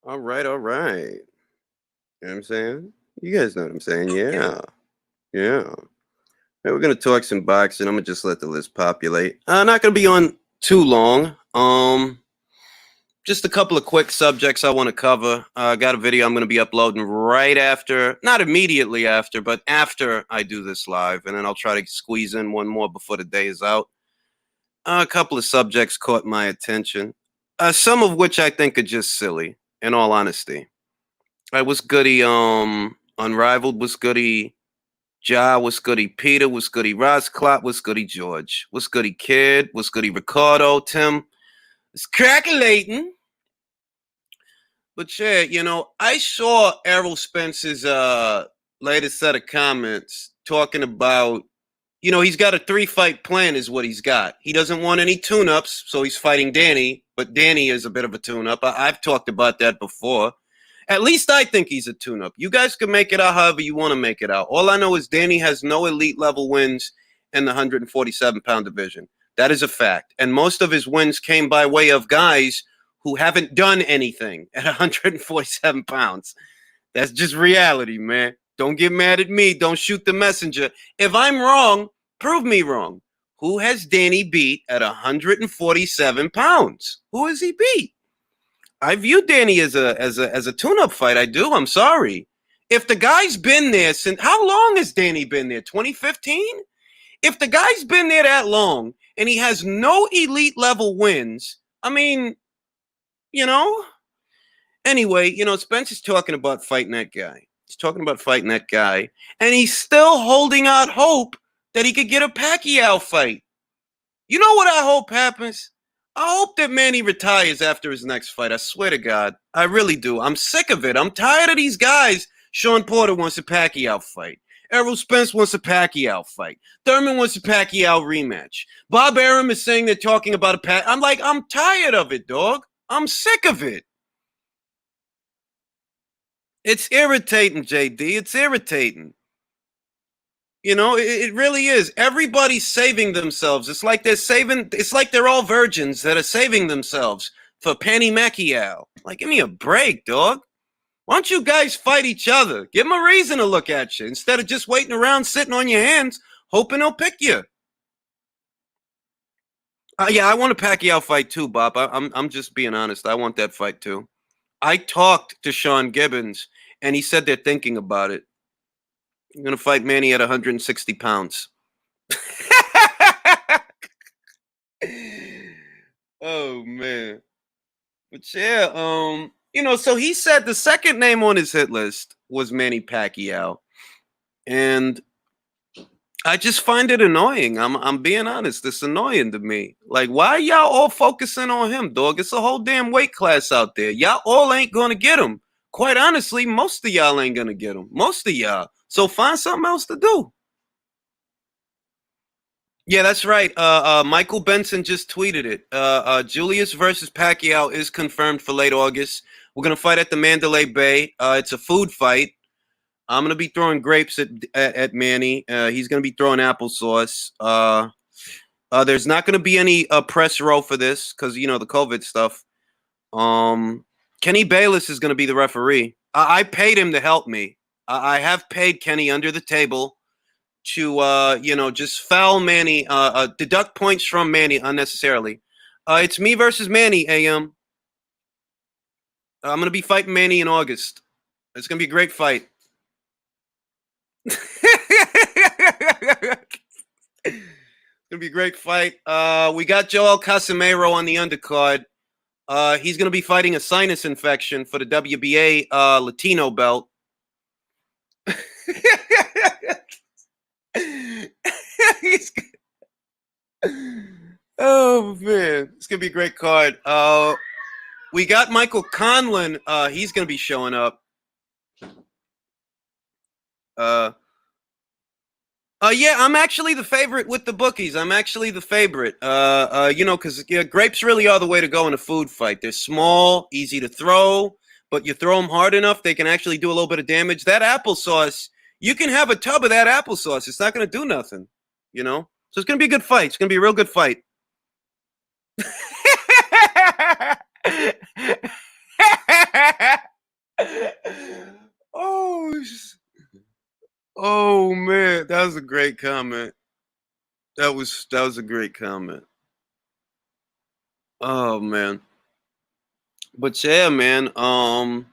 All right, all right. You know what I'm saying? You guys know what I'm saying? Yeah. Yeah. Hey, we're gonna talk some boxing. I'm gonna just let the list populate. Not gonna be on too long. Just a couple of quick subjects I want to cover. I got a video I'm gonna be uploading right after, not immediately after, but after I do this live, and then I'll try to squeeze in one more before the day is out. A couple of subjects caught my attention. Some of which I think are just silly, in all honesty. I was goody Unrivaled was goody Ja was goody Peter was goody Rosclot was goody George was goody Kid was goody Ricardo Tim it's calculating. But yeah, I saw Errol Spence's latest set of comments talking about, he's got a 3-fight plan is what he's got. He doesn't want any tune-ups, so he's fighting Danny, but Danny is a bit of a tune-up. I've talked about that before. At least I think he's a tune-up. You guys can make it out however you want to make it out. All I know is Danny has no elite level wins in the 147-pound division. That is a fact. And most of his wins came by way of guys who haven't done anything at 147 pounds. That's just reality, man. Don't get mad at me. Don't shoot the messenger. If I'm wrong, prove me wrong. Who has Danny beat at 147 pounds? Who has he beat? I view Danny as a tune-up fight. I do. I'm sorry. If the guy's been there since, how long has Danny been there? 2015? If the guy's been there that long and he has no elite level wins, I mean, you know. Anyway, Spence is talking about fighting that guy. He's talking about fighting that guy, and he's still holding out hope that he could get a Pacquiao fight. You know what I hope happens? I hope that Manny retires after his next fight. I swear to God. I really do. I'm sick of it. I'm tired of these guys. Sean Porter wants a Pacquiao fight. Errol Spence wants a Pacquiao fight. Thurman wants a Pacquiao rematch. Bob Arum is saying they're talking about a Pac. I'm like, I'm tired of it, dog. I'm sick of it. It's irritating, JD. It's irritating. It really is. Everybody's saving themselves. It's like they're all virgins that are saving themselves for Penny Macchial. Like, give me a break, dog. Why don't you guys fight each other? Give them a reason to look at you instead of just waiting around sitting on your hands hoping they'll pick you. Yeah, I want a Pacquiao fight too, Bob. I'm just being honest. I want that fight too. I talked to Sean Gibbons, and he said they're thinking about it. I'm going to fight Manny at 160 pounds. Oh, man. But yeah, so he said the second name on his hit list was Manny Pacquiao. And I just find it annoying. I'm being honest. It's annoying to me. Like, why y'all all focusing on him, dog? It's a whole damn weight class out there. Y'all all ain't going to get him. Quite honestly, most of y'all ain't going to get him. Most of y'all. So find something else to do. Yeah, that's right. Michael Benson just tweeted it. Julius versus Pacquiao is confirmed for late August. We're gonna fight at the Mandalay Bay. It's a food fight. I'm gonna be throwing grapes at Manny. He's gonna be throwing applesauce. There's not gonna be any press row for this because the COVID stuff. Kenny Bayless is gonna be the referee. I paid him to help me. I have paid Kenny under the table to just foul Manny, deduct points from Manny unnecessarily. It's me versus Manny, AM. I'm gonna be fighting Manny in August. It's gonna be a great fight. It's gonna be a great fight. We got Joel Casimiro on the undercard. He's gonna be fighting a sinus infection for the WBA Latino belt. Oh man, it's gonna be a great card. We got Michael Conlon. He's gonna be showing up. Yeah, I'm actually the favorite with the bookies. I'm actually the favorite. Because grapes really are the way to go in a food fight. They're small, easy to throw, but you throw them hard enough, they can actually do a little bit of damage. That applesauce, you can have a tub of that applesauce. It's not going to do nothing, So it's going to be a good fight. It's going to be a real good fight. oh, oh man, that was a great comment. That was a great comment. Oh man, but yeah, man. So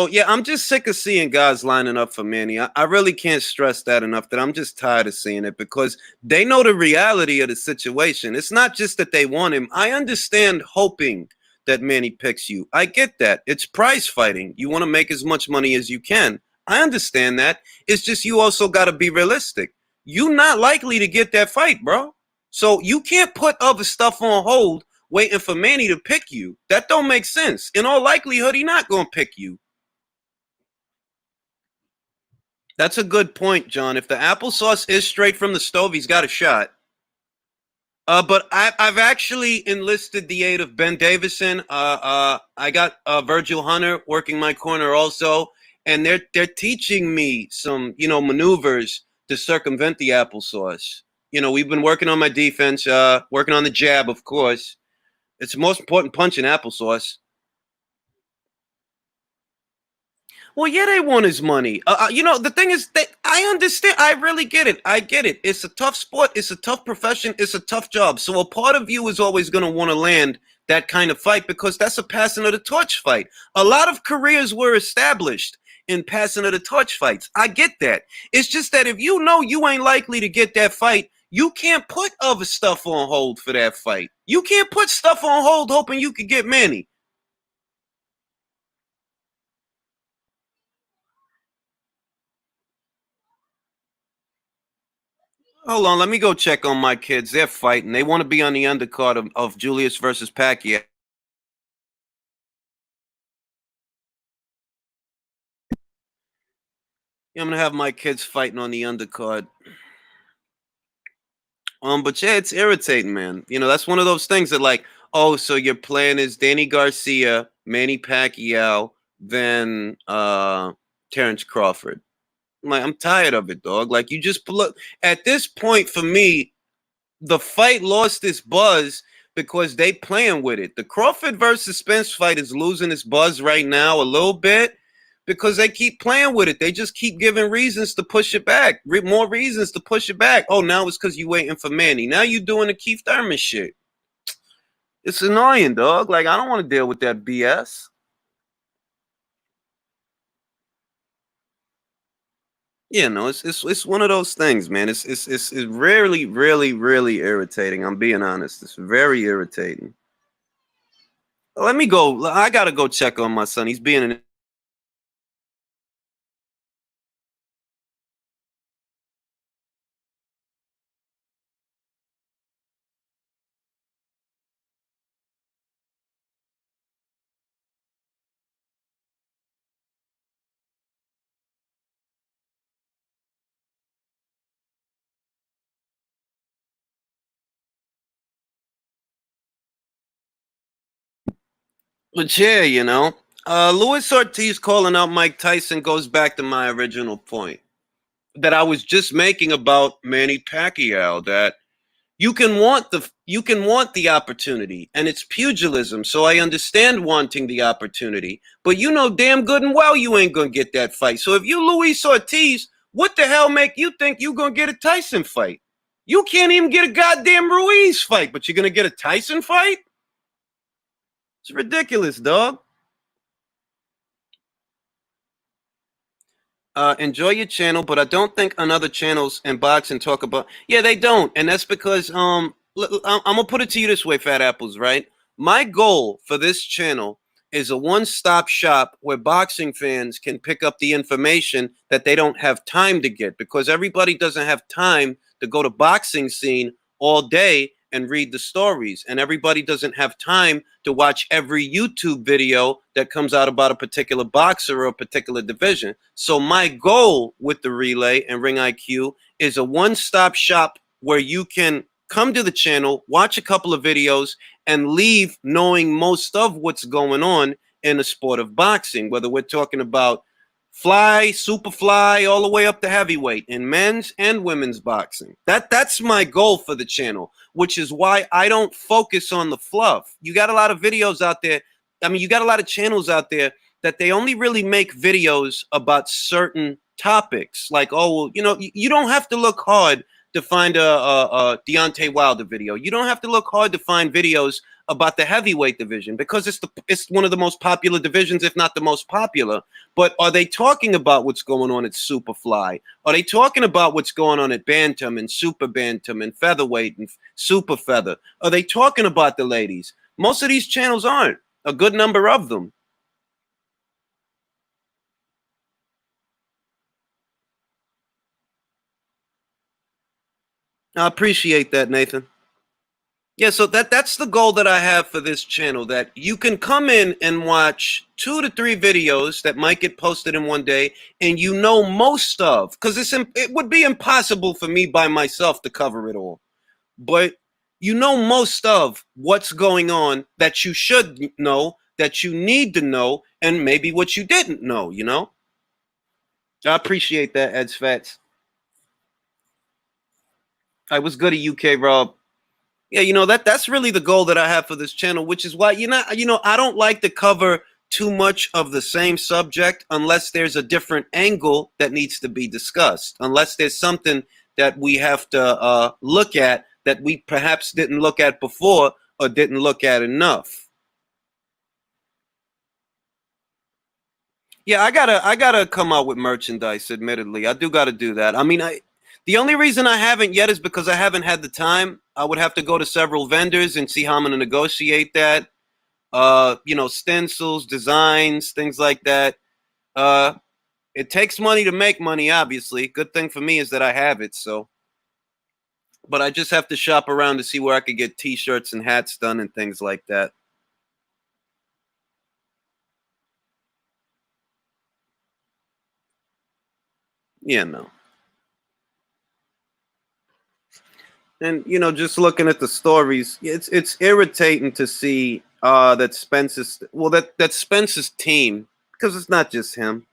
yeah, I'm just sick of seeing guys lining up for Manny. I really can't stress that enough that I'm just tired of seeing it because they know the reality of the situation. It's not just that they want him. I understand hoping that Manny picks you. I get that. It's prize fighting. You want to make as much money as you can. I understand that. It's just you also got to be realistic. You're not likely to get that fight, bro. So you can't put other stuff on hold waiting for Manny to pick you. That don't make sense. In all likelihood, he not gonna pick you. That's a good point, John. If the applesauce is straight from the stove, he's got a shot. But I've actually enlisted the aid of Ben Davison. I got Virgil Hunter working my corner also, and they're teaching me some maneuvers to circumvent the applesauce. We've been working on my defense, working on the jab, of course. It's the most important punch in applesauce. Well, yeah, they want his money. The thing is that I understand. I really get it. I get it. It's a tough sport. It's a tough profession. It's a tough job. So a part of you is always going to want to land that kind of fight because that's a passing of the torch fight. A lot of careers were established in passing of the torch fights. I get that. It's just that if you know you ain't likely to get that fight, you can't put other stuff on hold for that fight. You can't put stuff on hold hoping you could get Manny. Hold on, let me go check on my kids. They're fighting. They want to be on the undercard of Julius versus Pacquiao. Yeah, I'm gonna have my kids fighting on the undercard. But yeah, it's irritating, man. That's one of those things that oh, so your plan is Danny Garcia, Manny Pacquiao, then Terrence Crawford. I'm tired of it, dog. Like you just look at this point for me, the fight lost its buzz because they playing with it. The Crawford versus Spence fight is losing its buzz right now a little bit because they keep playing with it. They just keep giving reasons to push it back, more reasons to push it back. Oh, now it's because you waiting for Manny. Now you doing the Keith Thurman shit. It's annoying, dog. Like I don't want to deal with that BS. Yeah, no, it's one of those things, man. It's really, really, really irritating. I'm being honest. It's very irritating. Let me go. I gotta go check on my son. He's being an but yeah, Luis Ortiz calling out Mike Tyson goes back to my original point that I was just making about Manny Pacquiao. That you can want the opportunity, and it's pugilism. So I understand wanting the opportunity, but you know damn good and well you ain't gonna get that fight. So if you Luis Ortiz, what the hell make you think you gonna get a Tyson fight? You can't even get a goddamn Ruiz fight, but you're gonna get a Tyson fight? It's ridiculous, dog. Enjoy your channel, but I don't think on other channels in boxing talk about. Yeah, they don't, and that's because I'm gonna put it to you this way, Fat Apples. Right, my goal for this channel is a one-stop shop where boxing fans can pick up the information that they don't have time to get because everybody doesn't have time to go to boxing scene all day and read the stories, and everybody doesn't have time to watch every YouTube video that comes out about a particular boxer or a particular division. So my goal with the Relay and Ring IQ is a one-stop shop where you can come to the channel, watch a couple of videos, and leave knowing most of what's going on in the sport of boxing, whether we're talking about fly, super fly, all the way up to heavyweight in men's and women's boxing. That's my goal for the channel, which is why I don't focus on the fluff. You got a lot of videos out there. I mean, you got a lot of channels out there that they only really make videos about certain topics. Like, oh, well, you don't have to look hard to find a Deontay Wilder video. You don't have to look hard to find videos about the heavyweight division because it's one of the most popular divisions, if not the most popular. But are they talking about what's going on at Superfly? Are they talking about what's going on at Bantam and Super Bantam and Featherweight and Super Feather? Are they talking about the ladies? Most of these channels aren't. A good number of them. I appreciate that, Nathan. Yeah, so that's the goal that I have for this channel, that you can come in and watch 2 to 3 videos that might get posted in one day, and you know most of, because it would be impossible for me by myself to cover it all. But you know most of what's going on that you should know, that you need to know, and maybe what you didn't know. I appreciate that, Ed's Fats. I was good at UK Rob. Yeah, that's really the goal that I have for this channel, which is why I don't like to cover too much of the same subject unless there's a different angle that needs to be discussed, unless there's something that we have to look at that we perhaps didn't look at before or didn't look at enough. Yeah, I gotta come out with merchandise. Admittedly, I do gotta do that. I mean, the only reason I haven't yet is because I haven't had the time. I would have to go to several vendors and see how I'm gonna negotiate that. Stencils, designs, things like that. Uh, it takes money to make money, obviously. Good thing for me is that I have it. So, but I just have to shop around to see where I could get T-shirts and hats done and things like that. Yeah, no. And just looking at the stories, it's irritating to see that Spence's team, because it's not just him,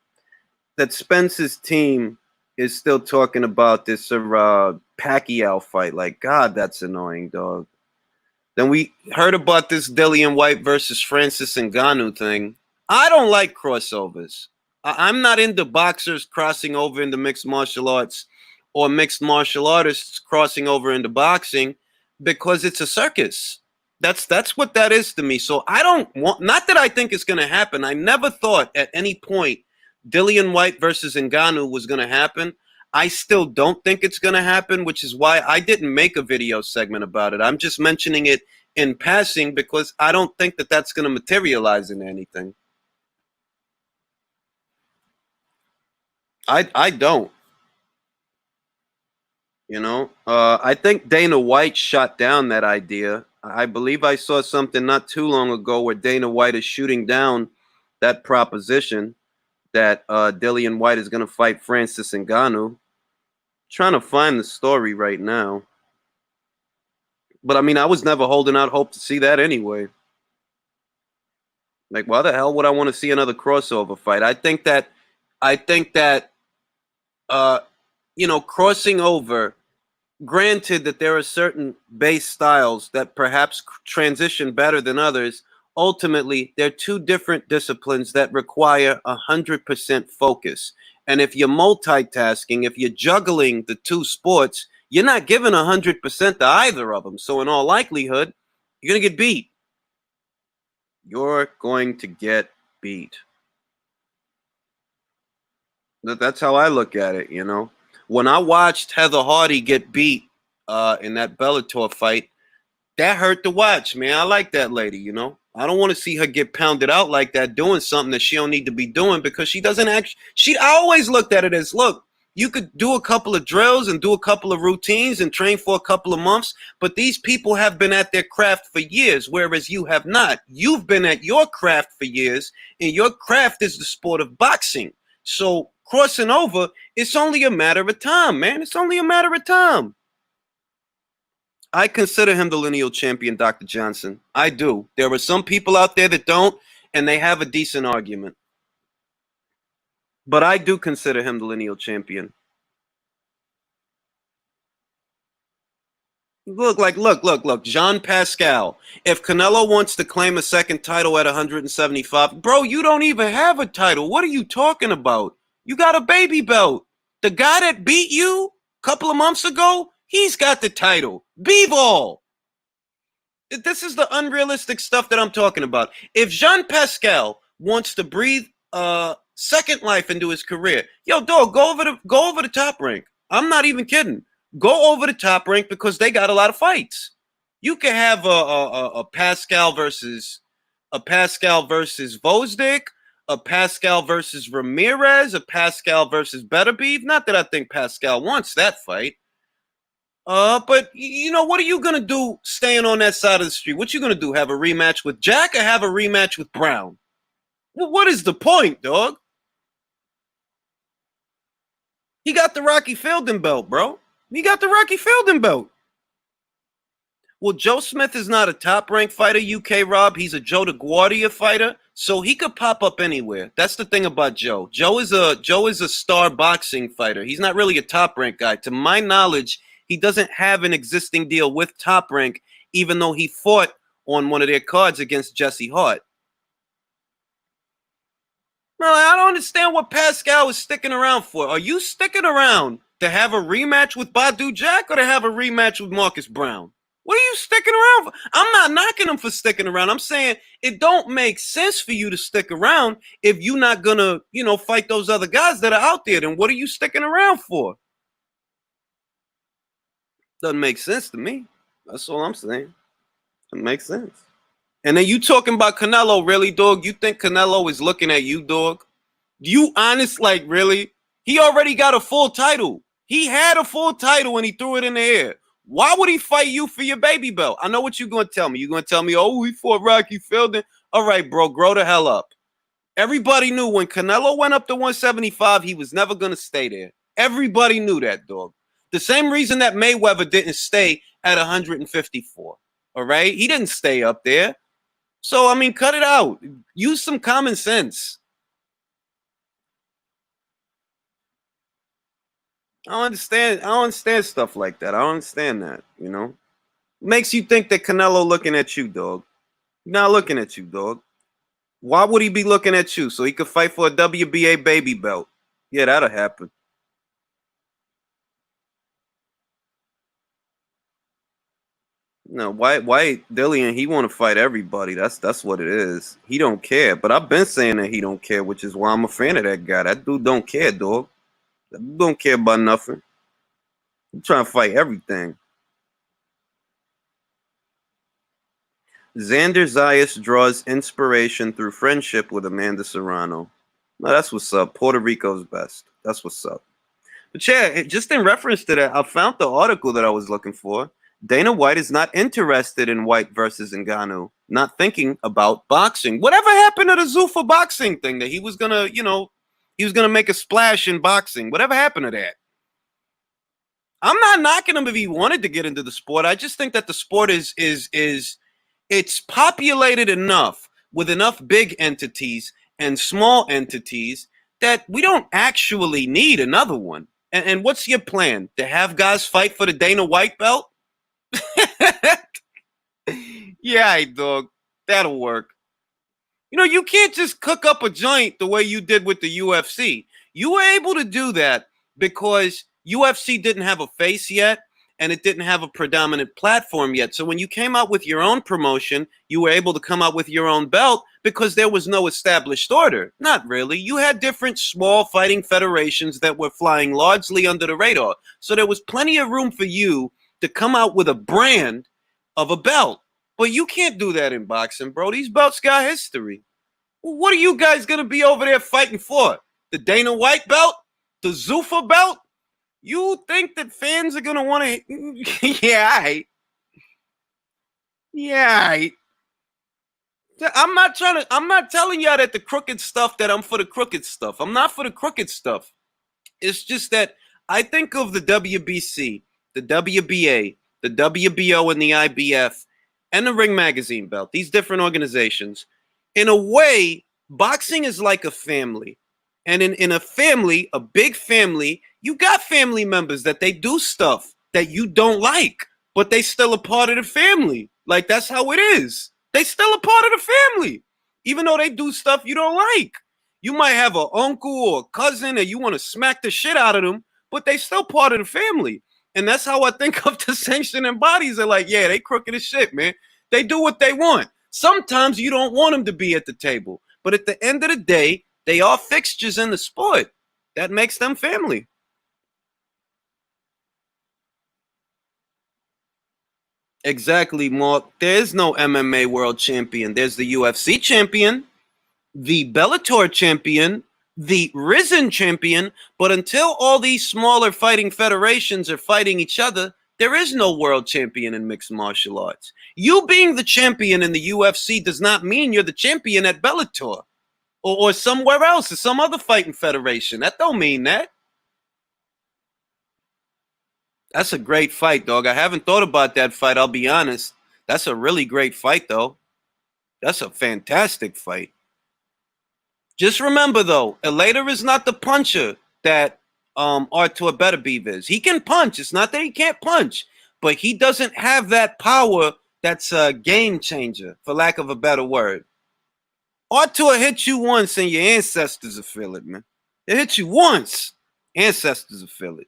that Spence's team is still talking about this Pacquiao fight. Like, God, that's annoying, dog. Then we heard about this Dillian White versus Francis Ngannou thing. I don't like crossovers. I'm not into boxers crossing over into mixed martial arts or mixed martial artists crossing over into boxing because it's a circus. That's what that is to me. So I don't want, not that I think it's going to happen. I never thought at any point Dillian White versus Ngannou was going to happen. I still don't think it's going to happen, which is why I didn't make a video segment about it. I'm just mentioning it in passing because I don't think that that's going to materialize into anything. I don't. I think Dana White shot down that idea. I believe I saw something not too long ago where Dana White is shooting down that proposition that Dillian White is going to fight Francis Ngannou. Trying to find the story right now. But I mean, I was never holding out hope to see that anyway. Like, why the hell would I want to see another crossover fight? I think that uh, crossing over, granted that there are certain base styles that perhaps transition better than others, ultimately they're 2 different disciplines that require 100% focus. And if you're multitasking, if you're juggling the 2 sports, you're not giving 100% to either of them. So in all likelihood, you're going to get beat. You're going to get beat. That's how I look at it. When I watched Heather Hardy get beat in that Bellator fight, that hurt to watch, man. I like that lady. I don't want to see her get pounded out like that, doing something that she don't need to be doing because she doesn't I always looked at it as, look, you could do a couple of drills and do a couple of routines and train for a couple of months, but these people have been at their craft for years, whereas you have not. You've been at your craft for years, and your craft is the sport of boxing. So crossing over, it's only a matter of time, man. It's only a matter of time. I consider him the lineal champion, Dr. Johnson. I do. There are some people out there that don't, and they have a decent argument. But I do consider him the lineal champion. Look. Jean Pascal. If Canelo wants to claim a second title at 175, bro, you don't even have a title. What are you talking about? You got a baby belt. The guy that beat you a couple of months ago, he's got the title. Bivol. This is the unrealistic stuff that I'm talking about. If Jean Pascal wants to breathe second life into his career, yo, dog, go over the top rank. I'm not even kidding. Go over the top rank because they got a lot of fights. You can have a Pascal versus Vosdick, a Pascal versus Ramirez, a Pascal versus Beterbiev. Not that I think Pascal wants that fight. But you know, what are you gonna do staying on that side of the street? What you gonna do? Have a rematch with Jack or have a rematch with Brown? Well, what is the point, dog? He got the Rocky Fielding belt, bro. He got the Rocky Fielding belt. Well, Joe Smith is not a top-ranked fighter, UK Rob. He's a Joe DeGuardia fighter, so he could pop up anywhere. That's the thing about Joe. Joe is a star boxing fighter. He's not really a top-ranked guy. To my knowledge, he doesn't have an existing deal with Top Rank, even though he fought on one of their cards against Jesse Hart. Bro, I don't understand what Pascal is sticking around for. Are you sticking around to have a rematch with Badu Jack or to have a rematch with Marcus Brown? What are you sticking around for? I'm not knocking him for sticking around. I'm saying it don't make sense for you to stick around if you're not gonna, fight those other guys that are out there. Then what are you sticking around for? Doesn't make sense to me. That's all I'm saying. It makes sense. And then you talking about Canelo, really, dog? You think Canelo is looking at you, dog? You honest, like, really? He already got a full title. He had a full title and he threw it in the air. Why would he fight you for your baby belt? I know what you're going to tell me. You're going to tell me, oh, he fought Rocky Fielding. All right, bro, grow the hell up. Everybody knew when Canelo went up to 175, he was never going to stay there. Everybody knew that, dog. The same reason that Mayweather didn't stay at 154. All right? He didn't stay up there. So, I mean, cut it out. Use some common sense. I don't understand stuff like that. I don't understand that, Makes you think that Canelo looking at you, dog. Not looking at you, dog. Why would he be looking at you? So he could fight for a WBA baby belt. Yeah, that'll happen. No, White Dillian, he want to fight everybody. That's what it is. He don't care. But I've been saying that he don't care, which is why I'm a fan of that guy. That dude don't care, dog. That dude don't care about nothing. He's trying to fight everything. Xander Zayas draws inspiration through friendship with Amanda Serrano. No, that's what's up. Puerto Rico's best. That's what's up. But yeah, just in reference to that, I found the article that I was looking for. Dana White is not interested in White versus Ngannou, not thinking about boxing. Whatever happened to the Zuffa boxing thing that he was gonna, he was gonna make a splash in boxing? Whatever happened to that? I'm not knocking him if he wanted to get into the sport. I just think that the sport is it's populated enough with enough big entities and small entities that we don't actually need another one. And what's your plan? To have guys fight for the Dana White belt? Yeah, dog. That'll work. You can't just cook up a joint the way you did with the UFC. You were able to do that because UFC didn't have a face yet and it didn't have a predominant platform yet. So when you came out with your own promotion, you were able to come out with your own belt because there was no established order. Not really. You had different small fighting federations that were flying largely under the radar. So there was plenty of room for you to come out with a brand of a belt. But you can't do that in boxing, bro. These belts got history. What are you guys going to be over there fighting for? The Dana White belt? The Zuffa belt? You think that fans are going to want to... Yeah, all right. Yeah, all right. I'm not telling y'all that the crooked stuff that I'm for the crooked stuff. I'm not for the crooked stuff. It's just that I think of the WBC, the WBA, the WBO, and the IBF, and the Ring Magazine belt, these different organizations. In a way, boxing is like a family. And in a family, a big family, you got family members that they do stuff that you don't like. but they still a part of the family. Like, that's how it is. They still a part of the family, even though they do stuff you don't like. You might have an uncle or a cousin and you want to smack the shit out of them, but they still part of the family. And that's how I think of the sanctioning bodies. They're like, yeah, they crooked as shit, man. They do what they want. Sometimes you don't want them to be at the table, but at the end of the day, they are fixtures in the sport. That makes them family. Exactly, Mark. There is no MMA world champion. There's the UFC champion, the Bellator champion, the Risen champion. But until all these smaller fighting federations are fighting each other, there is no world champion in mixed martial arts. You being the champion in the UFC does not mean you're the champion at Bellator or somewhere else or some other fighting federation. That don't mean that. That's a great fight, dog. I haven't thought about that fight, I'll be honest. That's a really great fight, though. That's a fantastic fight. Just remember, though, Elator is not the puncher that Artur Beterbiev is. He can punch. It's not that he can't punch, but he doesn't have that power that's a game changer, for lack of a better word. Artur hit you once and your ancestors will feel it, man. They hit you once. Ancestors will feel it.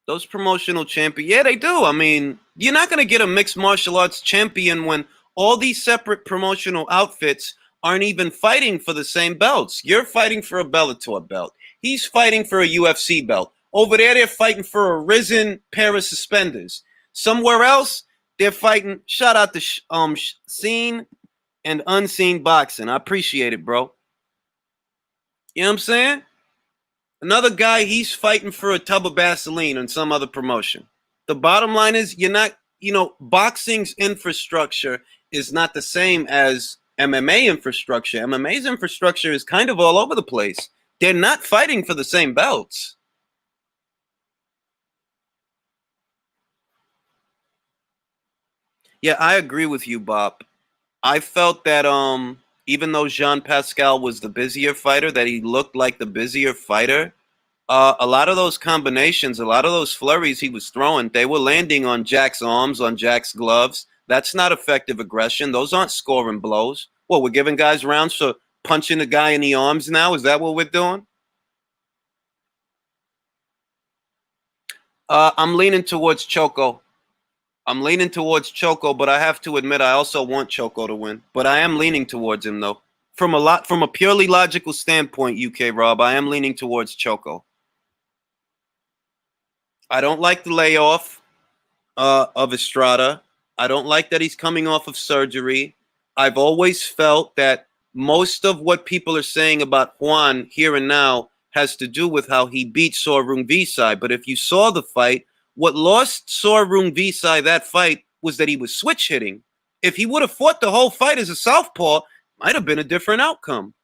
Those promotional champions, yeah, they do. I mean, you're not going to get a mixed martial arts champion when all these separate promotional outfits aren't even fighting for the same belts. You're fighting for a Bellator belt. He's fighting for a UFC belt. Over there, they're fighting for a Risen pair of suspenders. Somewhere else, they're fighting. Shout out to Seen and Unseen Boxing. I appreciate it, bro. You know what I'm saying? Another guy, he's fighting for a tub of Vaseline in some other promotion. The bottom line is you're not, boxing's infrastructure is not the same as MMA infrastructure. MMA's infrastructure is kind of all over the place. They're not fighting for the same belts. Yeah, I agree with you, Bob. I felt that even though Jean Pascal was the busier fighter, that he looked like the busier fighter. A lot of those combinations, a lot of those flurries he was throwing, they were landing on Jack's arms, on Jack's gloves. That's not effective aggression. Those aren't scoring blows. Well, we're giving guys rounds for punching the guy in the arms now? Is that what we're doing? I'm leaning towards Choco. I'm leaning towards Choco, but I have to admit I also want Choco to win. But I am leaning towards him though. From a purely logical standpoint, UK Rob, I am leaning towards Choco. I don't like the layoff of Estrada. I don't like that he's coming off of surgery. I've always felt that most of what people are saying about Juan here and now has to do with how he beat Sorung Visai. But if you saw the fight, what lost Sorung Visai that fight was that he was switch hitting. If he would have fought the whole fight as a southpaw, might have been a different outcome.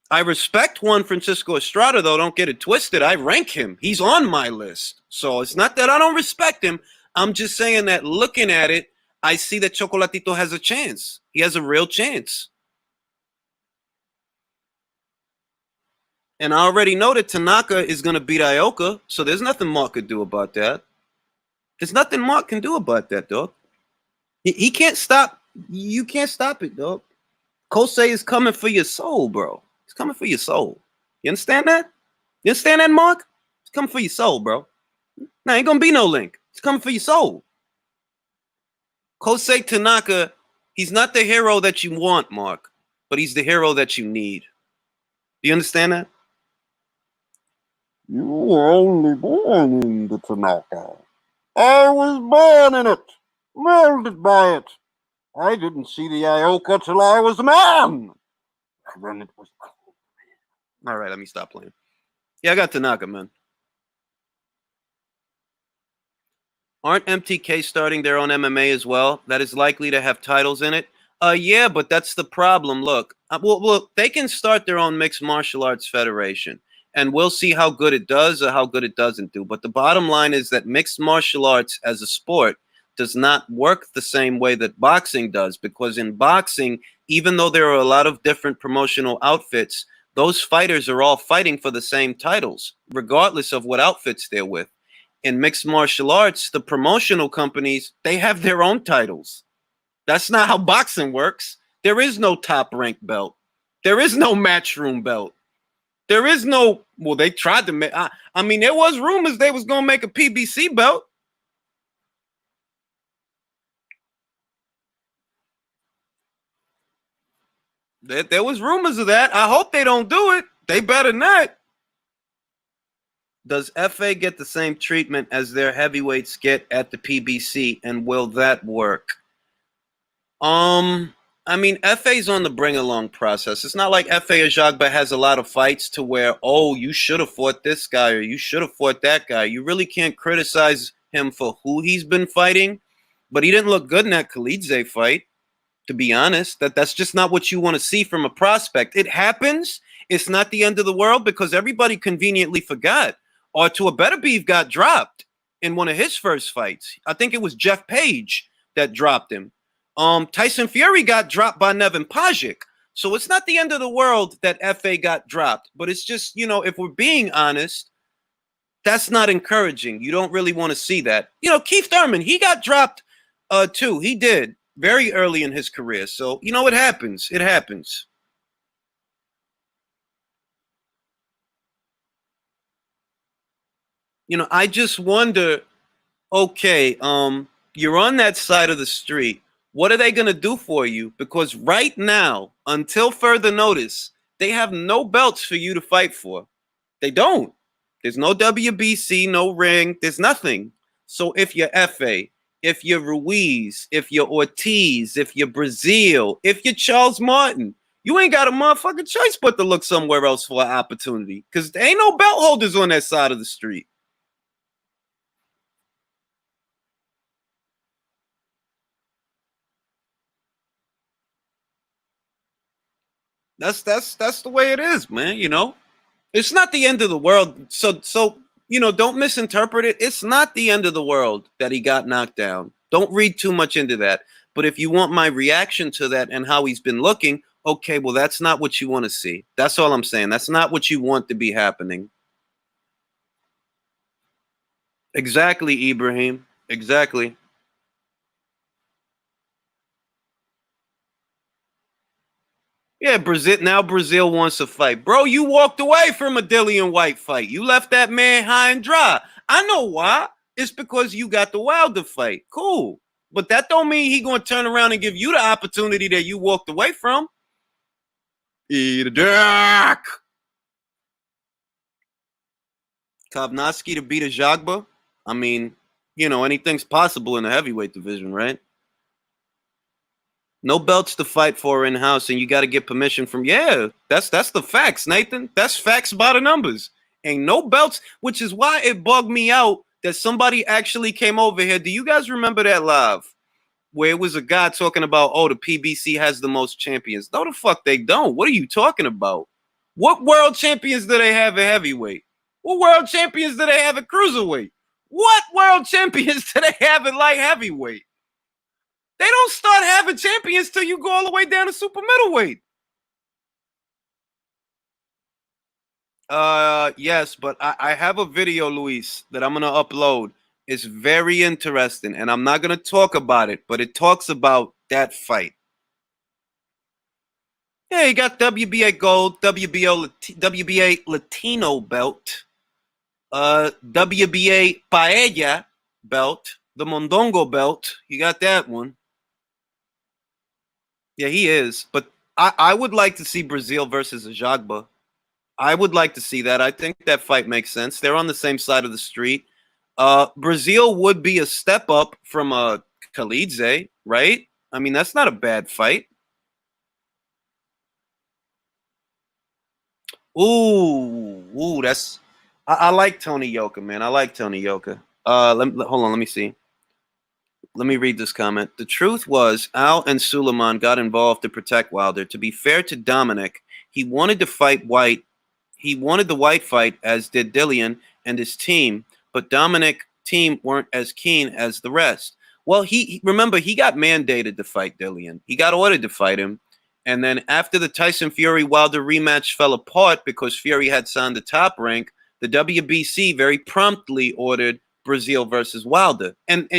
I respect Juan Francisco Estrada, though. Don't get it twisted. I rank him. He's on my list. So it's not that I don't respect him. I'm just saying that looking at it, I see that Chocolatito has a chance. He has a real chance. And I already know that Tanaka is going to beat Ioka, so there's nothing Mark could do about that. There's nothing Mark can do about that, dog. He can't stop. You can't stop it, dog. Kosei is coming for your soul, bro. He's coming for your soul. You understand that? You understand that, Mark? He's coming for your soul, bro. Nah, ain't gonna be no link. He's coming for your soul. Kosei Tanaka, he's not the hero that you want, Mark, but he's the hero that you need. Do you understand that? You were only born in the Tanaka. I was born in it, molded by it. I didn't see the Ioka till I was a man. And then it was cold. All right, let me stop playing. Yeah, I got Tanaka, man. Aren't MTK starting their own MMA as well? That is likely to have titles in it. Yeah, but that's the problem. Look, well, they can start their own mixed martial arts federation, and we'll see how good it does or how good it doesn't do. But the bottom line is that mixed martial arts as a sport does not work the same way that boxing does, because in boxing, even though there are a lot of different promotional outfits, those fighters are all fighting for the same titles, regardless of what outfits they're with. In mixed martial arts, the promotional companies, they have their own titles. That's not how boxing works. There is no top rank belt. There is no matchroom belt. There is no, well, they tried to make, I mean, there was rumors they was going to make a PBC belt. There was rumors of that. I hope they don't do it. They better not. Does FA get the same treatment as their heavyweights get at the PBC, and will that work? I mean, FA's on the bring along process. It's not like FA Ajagba has a lot of fights to where, oh, you should have fought this guy or you should have fought that guy. You really can't criticize him for who he's been fighting, but he didn't look good in that Khalidze fight, to be honest. That's just not what you want to see from a prospect. It happens. It's not the end of the world because everybody conveniently forgot. Or to a better beef got dropped in one of his first fights. I think it was Jeff Page that dropped him. Tyson Fury got dropped by Nevin Pajic. So it's not the end of the world that FA got dropped. But it's just, you know, if we're being honest, that's not encouraging. You don't really want to see that. You know, Keith Thurman, he got dropped too. He did very early in his career. So, you know, it happens. It happens. You know, I just wonder, okay, you're on that side of the street. What are they going to do for you? Because right now, until further notice, they have no belts for you to fight for. They don't. There's no WBC, no ring. There's nothing. So if you're FA, if you're Ruiz, if you're Ortiz, if you're Brazil, if you're Charles Martin, you ain't got a motherfucking choice but to look somewhere else for an opportunity because there ain't no belt holders on that side of the street. That's the way it is, man. You know, it's not the end of the world. So you know, don't misinterpret it. It's not the end of the world that he got knocked down. Don't read too much into that. But if you want my reaction to that and how he's been looking, okay, well, that's not what you want to see. That's all I'm saying. That's not what you want to be happening. Exactly, Ibrahim. Exactly. Yeah, Brazil. Now Brazil wants to fight. Bro, you walked away from a Dillian White fight. You left that man high and dry. I know why. It's because you got the Wilder fight. Cool. But that don't mean he going to turn around and give you the opportunity that you walked away from. Eat a dick. Kovnowski to beat a Jagba. I mean, you know, anything's possible in the heavyweight division, right? No belts to fight for in house, and you got to get permission from. Yeah, that's the facts, Nathan. That's facts by the numbers. Ain't no belts, which is why it bugged me out that somebody actually came over here. Do you guys remember that live where it was a guy talking about, oh, the PBC has the most champions? No, the fuck they don't. What are you talking about? What world champions do they have at heavyweight? What world champions do they have at cruiserweight? What world champions do they have at light heavyweight? They don't start having champions till you go all the way down to super middleweight. Yes, but I have a video, Luis, that I'm gonna upload. It's very interesting, and I'm not gonna talk about it, but it talks about that fight. Yeah, he got WBA gold, WBA Latino belt, WBA Paella belt, the Mondongo belt. You got that one. Yeah, he is. But I would like to see Brazil versus Ajagba. I would like to see that. I think that fight makes sense. They're on the same side of the street. Brazil would be a step up from Khalidze, right? I mean, that's not a bad fight. Ooh, that's. I like Tony Yoka, man. I like Tony Yoka. Hold on. Let me see. Let me read this comment. The truth was, Al and Suleiman got involved to protect Wilder. To be fair to Dominic, he wanted to fight White. He wanted the White fight, as did Dillian and his team, but Dominic team weren't as keen as the rest. Well, remember, he got mandated to fight Dillian. He got ordered to fight him, And then after the Tyson Fury Wilder rematch fell apart because Fury had signed the Top Rank, the WBC very promptly ordered Brazil versus Wilder. And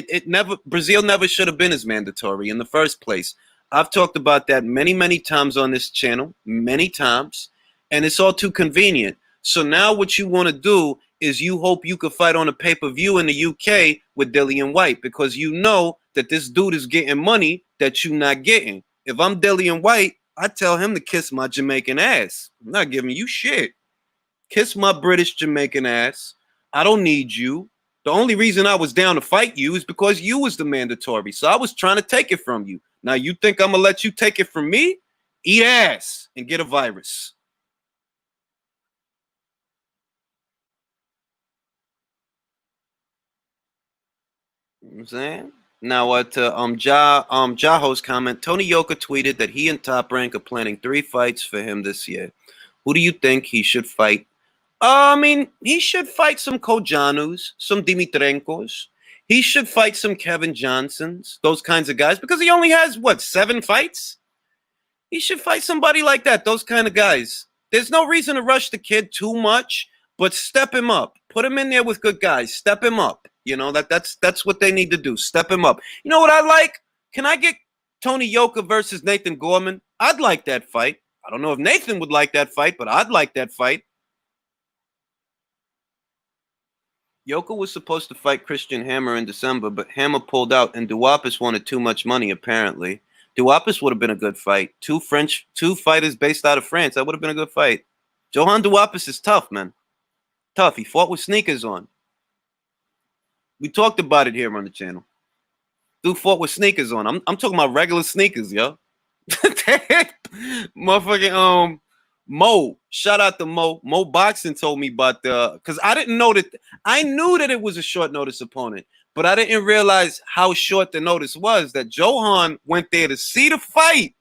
Brazil never should have been as mandatory in the first place. I've talked about that many, many times on this channel, many times, and it's all too convenient. So now what you want to do is you hope you could fight on a pay-per-view in the UK with Dillian White, because you know that this dude is getting money that you're not getting. If I'm Dillian White, I tell him to kiss my Jamaican ass. I'm not giving you shit. Kiss my British Jamaican ass. I don't need you. The only reason I was down to fight you is because you was the mandatory. So I was trying to take it from you. Now you think I'm going to let you take it from me? Eat ass and get a virus. You know what I'm saying? Now, Jaho's comment, Tony Yoka tweeted that he and Top Rank are planning 3 fights for him this year. Who do you think he should fight? I mean, he should fight some Kojanus, some Dimitrenkos. He should fight some Kevin Johnsons, those kinds of guys, because he only has, 7 fights? He should fight somebody like that, those kind of guys. There's no reason to rush the kid too much, but step him up. Put him in there with good guys. Step him up. You know, that's what they need to do. Step him up. You know what I like? Can I get Tony Yoka versus Nathan Gorman? I'd like that fight. I don't know if Nathan would like that fight, but I'd like that fight. Yoka was supposed to fight Christian Hammer in December, but Hammer pulled out, and Duapis wanted too much money, apparently. Duapis would have been a good fight. Two fighters based out of France. That would have been a good fight. Johan Duapis is tough, man. Tough. He fought with sneakers on. We talked about it here on the channel. Dude fought with sneakers on. I'm talking about regular sneakers, yo. Motherfucking Mo. Shout out to Mo. Mo Boxing told me about because I didn't know that. I knew that it was a short notice opponent, but I didn't realize how short the notice was. That Johan went there to see the fight,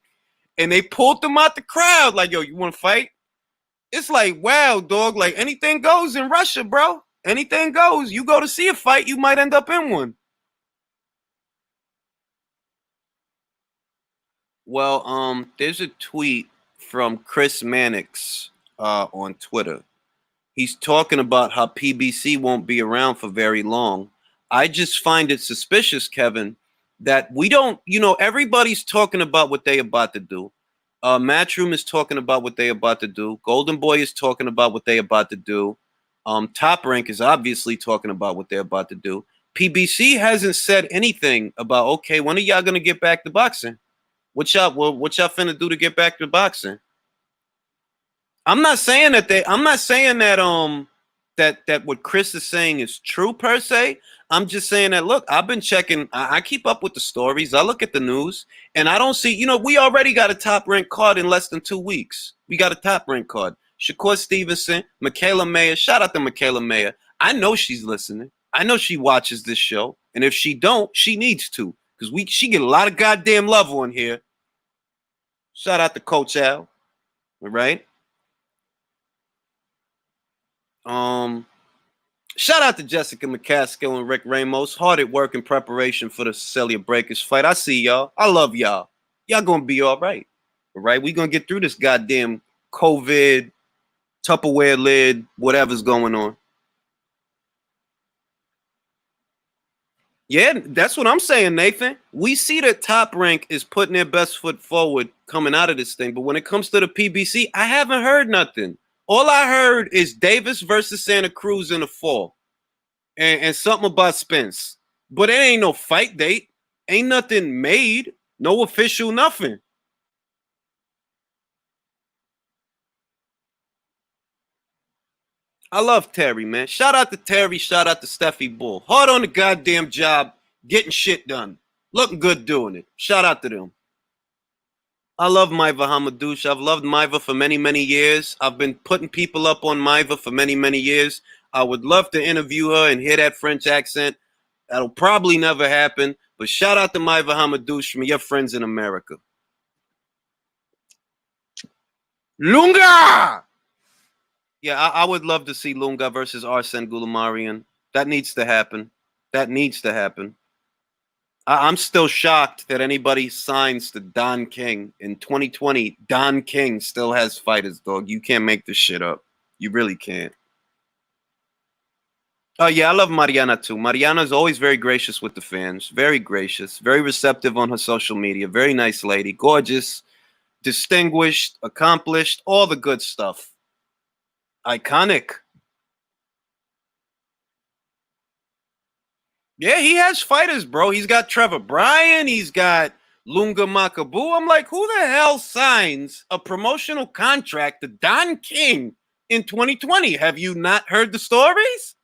and they pulled him out the crowd. Like, yo, you want to fight? It's like, wow, dog. Like, anything goes in Russia, bro. Anything goes. You go to see a fight, you might end up in one. Well, there's a tweet from Chris Mannix on Twitter. He's talking about how PBC won't be around for very long. I just find it suspicious, Kevin, that we don't, everybody's talking about what they about to do. Matchroom is talking about what they about to do. Golden Boy is talking about what they about to do. Top Rank is obviously talking about what they're about to do. PBC hasn't said anything about, okay, when are y'all going to get back to boxing? What y'all finna do to get back to boxing? I'm not saying that that what Chris is saying is true per se. I'm just saying that, look, I've been checking. I keep up with the stories. I look at the news, and I don't see, we already got a top ranked card in less than 2 weeks. We got a top ranked card. Shakur Stevenson, Michaela Mayer. Shout out to Michaela Mayer. I know she's listening. I know she watches this show. And if she don't, she needs to. Because she get a lot of goddamn love on here. Shout out to Coach Al. All right. Shout out to Jessica McCaskill and Rick Ramos. Hard at work in preparation for the Cecilia Breakers fight. I see y'all. I love y'all. Y'all gonna be all right. All right. We gonna get through this goddamn COVID, Tupperware lid, whatever's going on. Yeah, that's what I'm saying, Nathan. We see that Top Rank is putting their best foot forward coming out of this thing. But when it comes to the PBC, I haven't heard nothing. All I heard is Davis versus Santa Cruz in the fall. And something about Spence. But it ain't no fight date. Ain't nothing made. No official nothing. I love Terry, man. Shout out to Terry. Shout out to Steffi Bull. Hard on the goddamn job, getting shit done. Looking good doing it. Shout out to them. I love Maiva Hamadouche. I've loved Maiva for many, many years. I've been putting people up on Maiva for many, many years. I would love to interview her and hear that French accent. That'll probably never happen. But shout out to Maiva Hamadouche from your friends in America. Lunga! Yeah, I would love to see Lunga versus Arsene Goulamarian. That needs to happen. That needs to happen. I'm still shocked that anybody signs to Don King in 2020. Don King still has fighters, dog. You can't make this shit up. You really can't. Oh yeah, I love Mariana too. Mariana is always very gracious with the fans. Very gracious, very receptive on her social media. Very nice lady, gorgeous, distinguished, accomplished, all the good stuff. Iconic. Yeah, he has fighters, bro. He's got Trevor Bryan. He's got Lunga Makabu. I'm like, who the hell signs a promotional contract to Don King in 2020? Have you not heard the stories?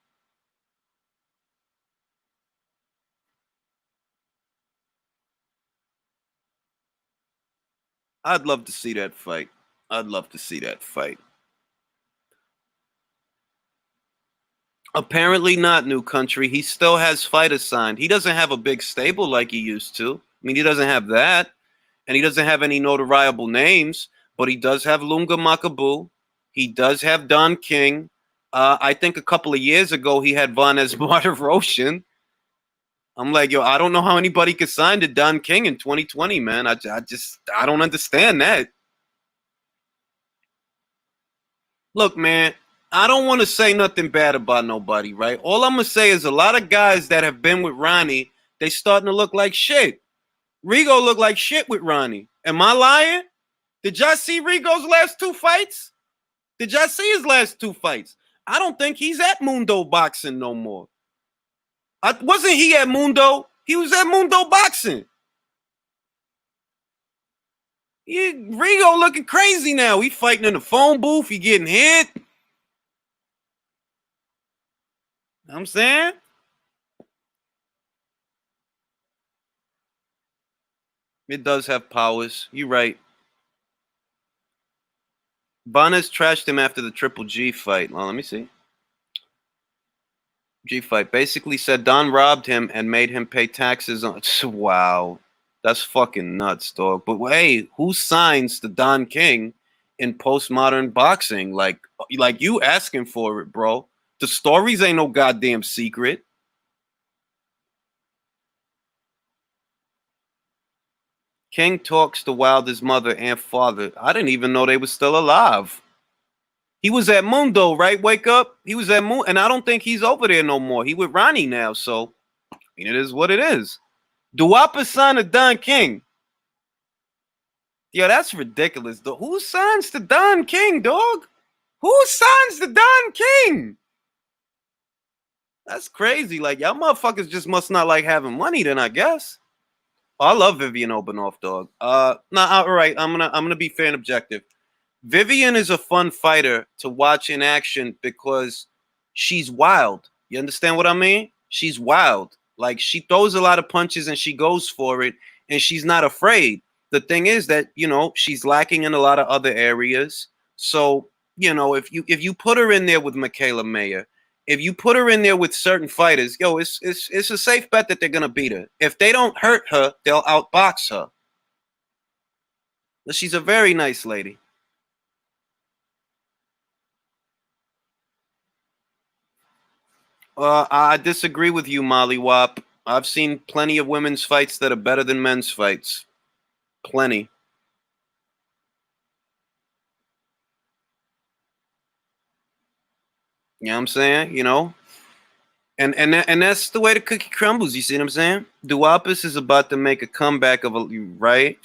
I'd love to see that fight. I'd love to see that fight. Apparently not, New Country. He still has fighters signed. He doesn't have a big stable like he used to. I mean, he doesn't have that. And he doesn't have any notariable names, but he does have Lunga Makabu. He does have Don King. I think a couple of years ago he had Vanes Martirosyan. I'm like, yo, I don't know how anybody could sign to Don King in 2020, man. I don't understand that. Look, man, I don't want to say nothing bad about nobody, right? All I'm gonna say is a lot of guys that have been with Ronnie, they starting to look like shit. Rigo looked like shit with Ronnie. Am I lying? Did y'all see Rigo's last two fights? Did y'all see his last two fights? I don't think he's at Mundo Boxing no more. Wasn't he at Mundo? He was at Mundo Boxing. Rigo looking crazy now. He fighting in the phone booth. He getting hit. You know what I'm saying? It does have powers. You're right. Banas trashed him after the Triple G fight. Well, let me see. G fight basically said Don robbed him and made him pay taxes on. Wow, that's fucking nuts, dog. But hey, who signs to Don King in postmodern boxing? Like you asking for it, bro. The stories ain't no goddamn secret. King talks to Wilder's mother and father. I didn't even know they were still alive. He was at Mundo, right? Wake up. He was at Mundo, and I don't think he's over there no more. He with Ronnie now, so I mean, it is what it is. Duapa signed to Don King. Yeah, that's ridiculous. Who signs to Don King, dog? Who signs to Don King? That's crazy. Like, y'all motherfuckers just must not like having money, then I guess. Oh, I love Vivian Obanoff, dog. All right. I'm gonna be fair and objective. Vivian is a fun fighter to watch in action because she's wild. You understand what I mean? She's wild. Like she throws a lot of punches and she goes for it and she's not afraid. The thing is that, she's lacking in a lot of other areas. So, if you put her in there with Michaela Mayer, if you put her in there with certain fighters, it's a safe bet that they're gonna beat her. If they don't hurt her, they'll outbox her. But she's a very nice lady. I disagree with you, Molly Wop. I've seen plenty of women's fights that are better than men's fights. Plenty. You know what I'm saying? And that's the way the cookie crumbles. You see what I'm saying? Duapis is about to make a comeback of right.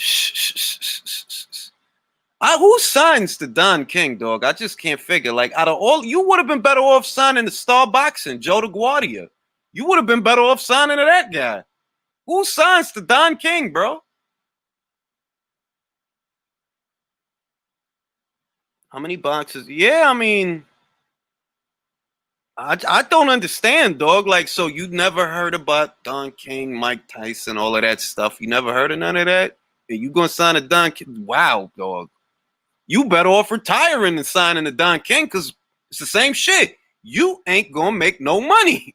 Who signs to Don King, dog? I just can't figure. Like, out of all, you would have been better off signing to Star Boxing, Joe DeGuardia. You would have been better off signing to that guy. Who signs to Don King, bro? How many boxes? Yeah, I mean, I don't understand, dog. Like, so you never heard about Don King, Mike Tyson, all of that stuff? You never heard of none of that? And you gonna sign a Don King? Wow, dog. You better off retiring than signing a Don King because it's the same shit. You ain't gonna make no money.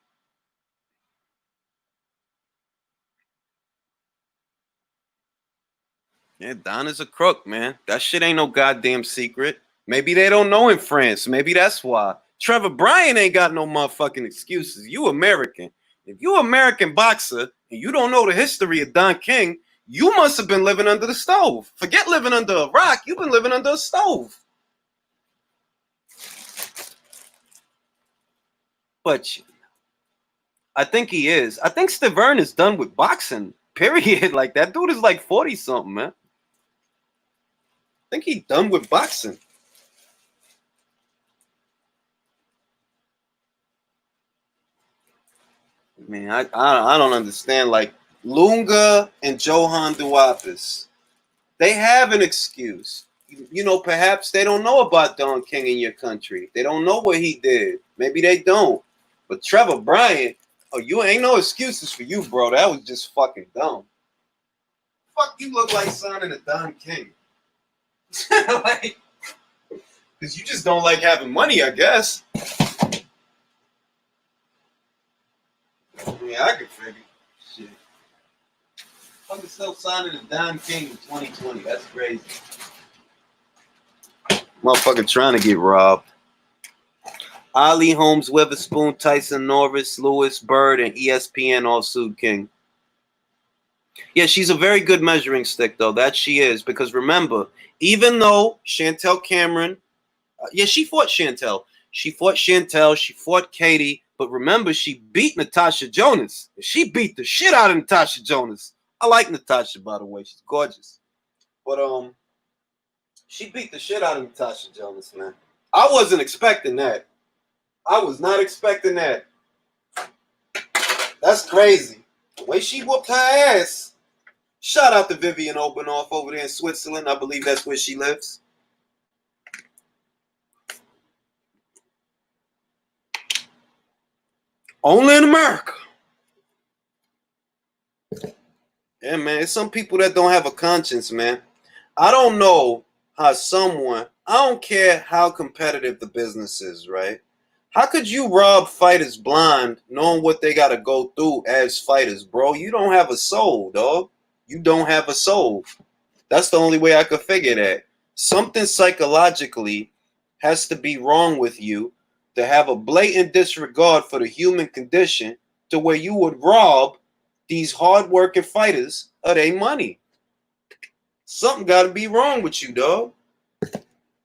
Yeah, Don is a crook, man. That shit ain't no goddamn secret. Maybe they don't know in France. Maybe that's why. Trevor Bryan ain't got no motherfucking excuses. You American. If you American boxer and you don't know the history of Don King, you must have been living under the stove. Forget living under a rock. You've been living under a stove. But I think he is. I think Stavern is done with boxing, period. Like, that dude is like 40-something, man. I think he's done with boxing. I mean, I don't understand. Like, Lunga and Johan Duapis, they have an excuse. You know, perhaps they don't know about Don King in your country. They don't know what he did. Maybe they don't. But Trevor Bryant, oh, you ain't no excuses for you, bro. That was just fucking dumb. Fuck, you look like signing a Don King. Like, because you just don't like having money, I guess. Yeah, I could figure. Shit. Fucking still signing a Don King in 2020. That's crazy. Motherfucker trying to get robbed. Ali, Holmes, Witherspoon, Tyson, Norris, Lewis, Bird, and ESPN all sued King. Yeah, she's a very good measuring stick, though. That she is. Because remember, even though Chantel Cameron, she fought Chantel. She fought Katie. But remember, she beat Natasha Jonas. She beat the shit out of Natasha Jonas. I like Natasha, by the way. She's gorgeous. But she beat the shit out of Natasha Jonas, man. I wasn't expecting that. I was not expecting that. That's crazy. The way she whooped her ass. Shout out to Vivian Obanoff over there in Switzerland. I believe that's where she lives. Only in America. Yeah, man. It's some people that don't have a conscience, man. I don't know how someone, I don't care how competitive the business is, right? How could you rob fighters blind knowing what they got to go through as fighters, bro? You don't have a soul, dog. You don't have a soul. That's the only way I could figure that. Something psychologically has to be wrong with you to have a blatant disregard for the human condition to where you would rob these hardworking fighters of their money. Something got to be wrong with you, dog.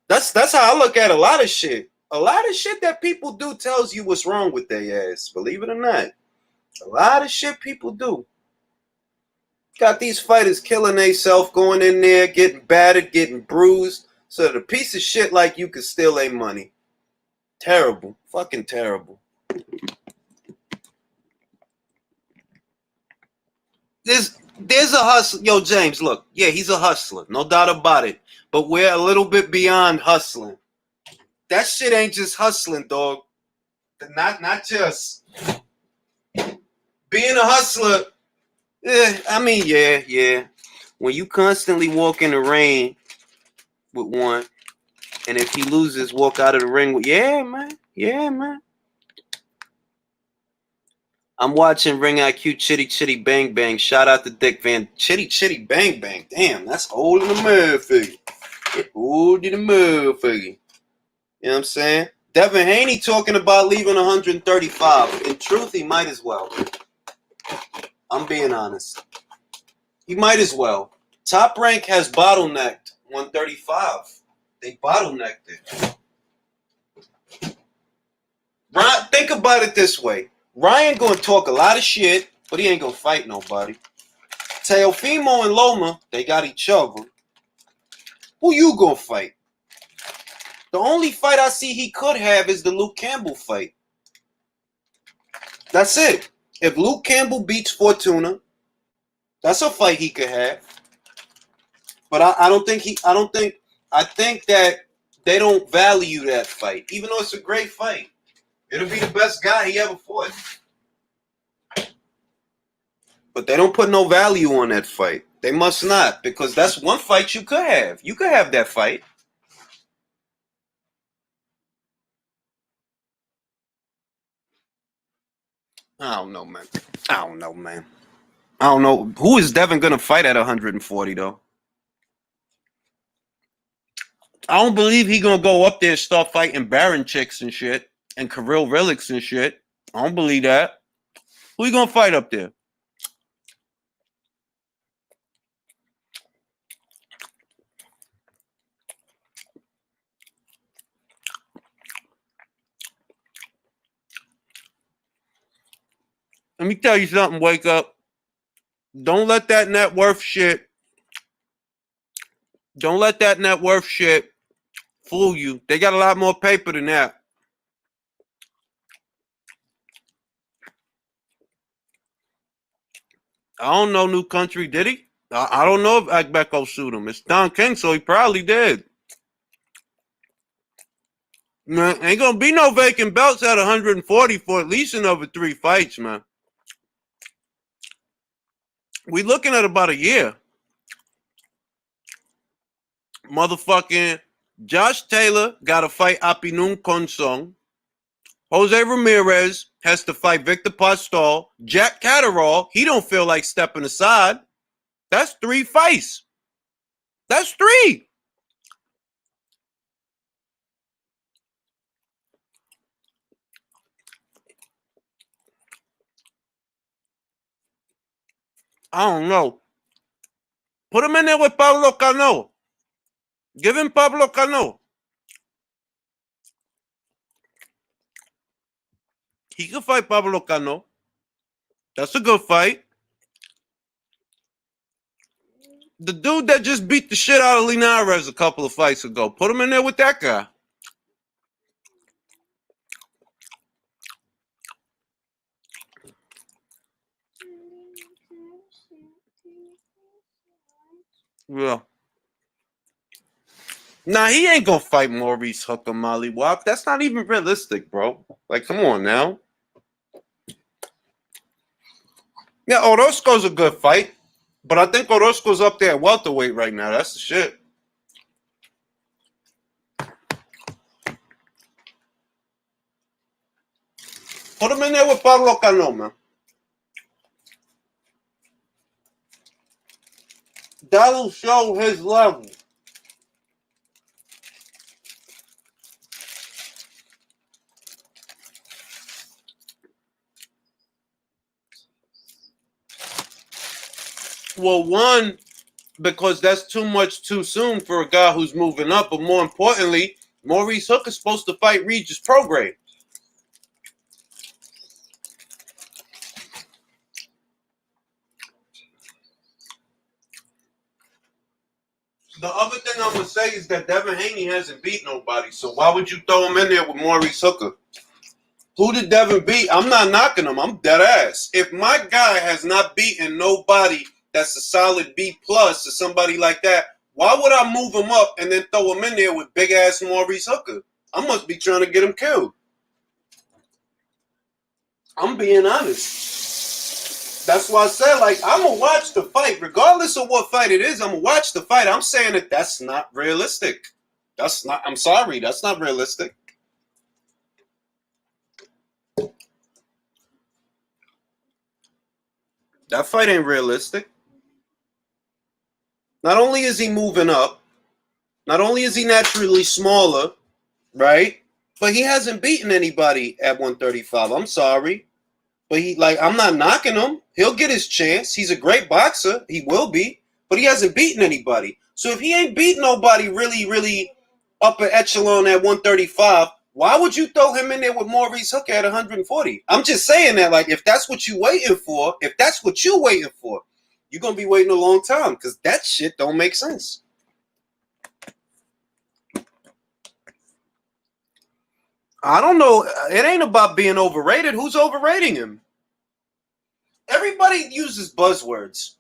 That's how I look at a lot of shit. A lot of shit that people do tells you what's wrong with their ass. Believe it or not. A lot of shit people do. Got these fighters killing themselves, going in there, getting battered, getting bruised, so that a piece of shit like you could steal their money. Terrible. Fucking terrible. There's a hustle. Yo, James, look. Yeah, he's a hustler. No doubt about it. But we're a little bit beyond hustling. That shit ain't just hustling, dog. Not just. Being a hustler, yeah. When you constantly walk in the rain with one, and if he loses, walk out of the ring with, yeah, man. I'm watching Ring IQ Chitty Chitty Bang Bang. Shout out to Dick Van. Chitty Chitty Bang Bang. Damn, that's old in the motherfucker. Old in the motherfucker. You know what I'm saying? Devin Haney talking about leaving 135. In truth, he might as well. I'm being honest. He might as well. Top Rank has bottlenecked 135. They bottlenecked it. Think about it this way. Ryan gonna talk a lot of shit, but he ain't gonna fight nobody. Teofimo and Loma, they got each other. Who you gonna fight? The only fight I see he could have is the Luke Campbell fight. That's it. If Luke Campbell beats Fortuna, that's a fight he could have. But I think that they don't value that fight, even though it's a great fight. It'll be the best guy he ever fought. But they don't put no value on that fight. They must not, because that's one fight you could have. You could have that fight. I don't know, man. I don't know. Who is Devin going to fight at 140, though? I don't believe he going to go up there and start fighting Baron chicks and shit and Kirill Relics and shit. I don't believe that. Who you going to fight up there? me tell you something, Wake Up. Don't let that net worth shit. Don't let that net worth shit fool you. They got a lot more paper than that. I don't know New Country, did he? I don't know if Akbeko sued him. It's Don King, so he probably did. Man, ain't gonna be no vacant belts at 140 for at least another 3 fights, man. We looking at about a year. Motherfucking Josh Taylor got to fight Apinun Konsong. Jose Ramirez has to fight Victor Postol. Jack Catterall, he don't feel like stepping aside. That's 3 fights. That's 3. I don't know. Put him in there with Pablo Cano. Give him Pablo Cano. He can fight Pablo Cano. That's a good fight. The dude that just beat the shit out of Linares a couple of fights ago. Put him in there with that guy. Yeah. Nah, he ain't gonna fight Maurice Hooker, Molly Wap. That's not even realistic, bro. Like, come on now. Yeah, Orozco's a good fight, but I think Orozco's up there at welterweight right now. That's the shit. Put him in there with Pablo Cano, man. That'll show his level. Well, one, because that's too much too soon for a guy who's moving up, but more importantly, Maurice Hooker's supposed to fight Regis Prograis. The other thing I'm gonna say is that Devin Haney hasn't beat nobody, so why would you throw him in there with Maurice Hooker? Who did Devin beat? I'm not knocking him. I'm dead ass. If my guy has not beaten nobody that's a solid B plus or somebody like that, why would I move him up and then throw him in there with big ass Maurice Hooker? I must be trying to get him killed. I'm being honest. That's why I said, like, I'm going to watch the fight. Regardless of what fight it is, I'm going to watch the fight. I'm saying that that's not realistic. That's not, I'm sorry, that's not realistic. That fight ain't realistic. Not only is he moving up, not only is he naturally smaller, right? But he hasn't beaten anybody at 135. I'm sorry. But I'm not knocking him. He'll get his chance. He's a great boxer. He will be. But he hasn't beaten anybody. So if he ain't beat nobody really, really upper echelon at 135, why would you throw him in there with Maurice Hooker at 140? I'm just saying that, like, if that's what you're waiting for, you're going to be waiting a long time because that shit don't make sense. I don't know. It ain't about being overrated. Who's overrating him? Everybody uses buzzwords.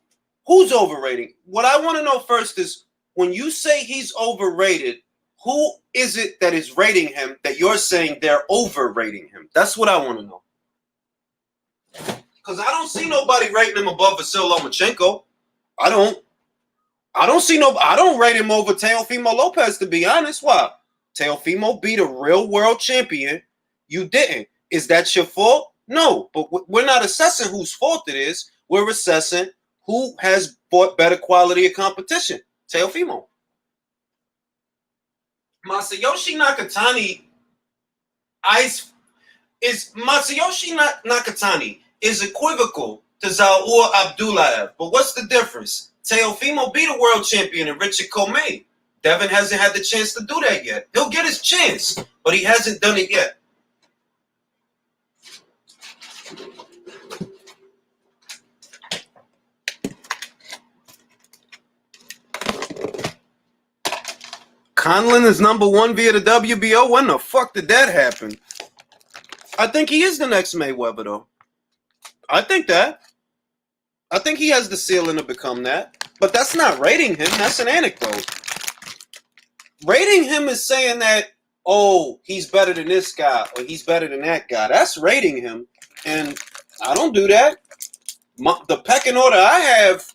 Who's overrating? What I want to know first is when you say he's overrated, who is it that is rating him that you're saying they're overrating him? That's what I want to know. Because I don't see nobody rating him above Vasyl Lomachenko. I don't rate him over Teofimo Lopez, to be honest. Why? Teofimo beat a real world champion. You didn't. Is that your fault? No. But we're not assessing whose fault it is. We're assessing who has fought better quality of competition. Teofimo. Masayoshi Nakatani Nakatani is equivocal to Zaur Abdullayev. But what's the difference? Teofimo beat a world champion in Richard Comey. Devin hasn't had the chance to do that yet. He'll get his chance, but he hasn't done it yet. Conlon is #1 via the WBO. When the fuck did that happen? I think he is the next Mayweather, though. I think that. I think he has the ceiling to become that. But that's not rating him. That's an anecdote. Rating him is saying that, oh, he's better than this guy or he's better than that guy. That's rating him. And I don't do that. The pecking order I have,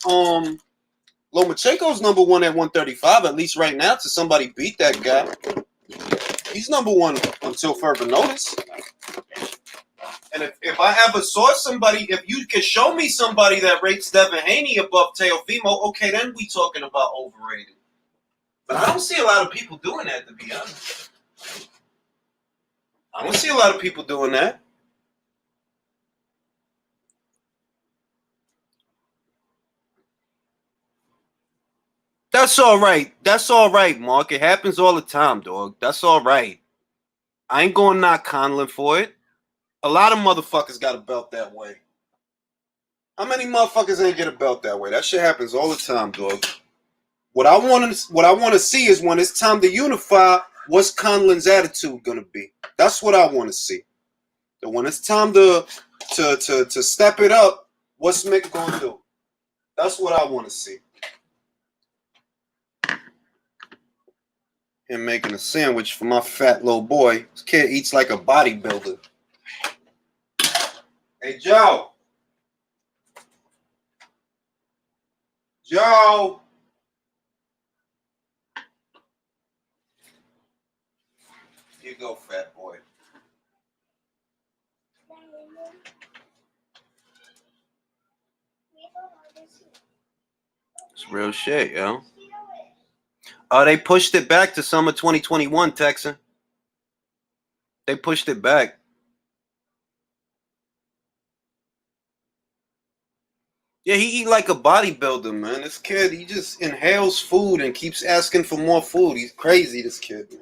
Lomachenko's #1 at 135, at least right now, till somebody beat that guy. He's #1 until further notice. And if I ever saw somebody, if you could show me somebody that rates Devin Haney above Teofimo, okay, then we talking about overrated. But I don't see a lot of people doing that, to be honest. I don't see a lot of people doing that. That's all right. That's all right, Mark. It happens all the time, dog. That's all right. I ain't gonna knock Conlon for it. A lot of motherfuckers got a belt that way. How many motherfuckers ain't get a belt that way? That shit happens all the time, dog. What I want to see is when it's time to unify, what's Conlon's attitude gonna be? That's what I want to see. And when it's time to step it up, what's Mick gonna do? That's what I want to see. Him making a sandwich for my fat little boy. This kid eats like a bodybuilder. Hey, Joe. Joe. Here you go, fat boy. It's real shit, yo. Oh, they pushed it back to summer 2021, Texan. They pushed it back. Yeah, he eat like a bodybuilder, man. This kid, he just inhales food and keeps asking for more food. He's crazy, this kid, man.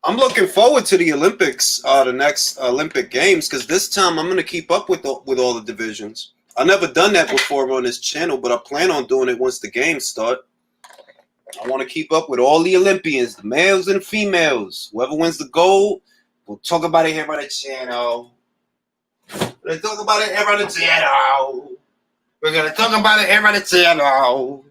I'm looking forward to the Olympics, the next Olympic Games, because this time I'm going to keep up with all the divisions. I've never done that before on this channel, but I plan on doing it once the games start. I want to keep up with all the Olympians, the males and the females. Whoever wins the gold, we'll talk about it here on the channel. We're going to talk about it here on the channel. We're going to talk about it here on the channel.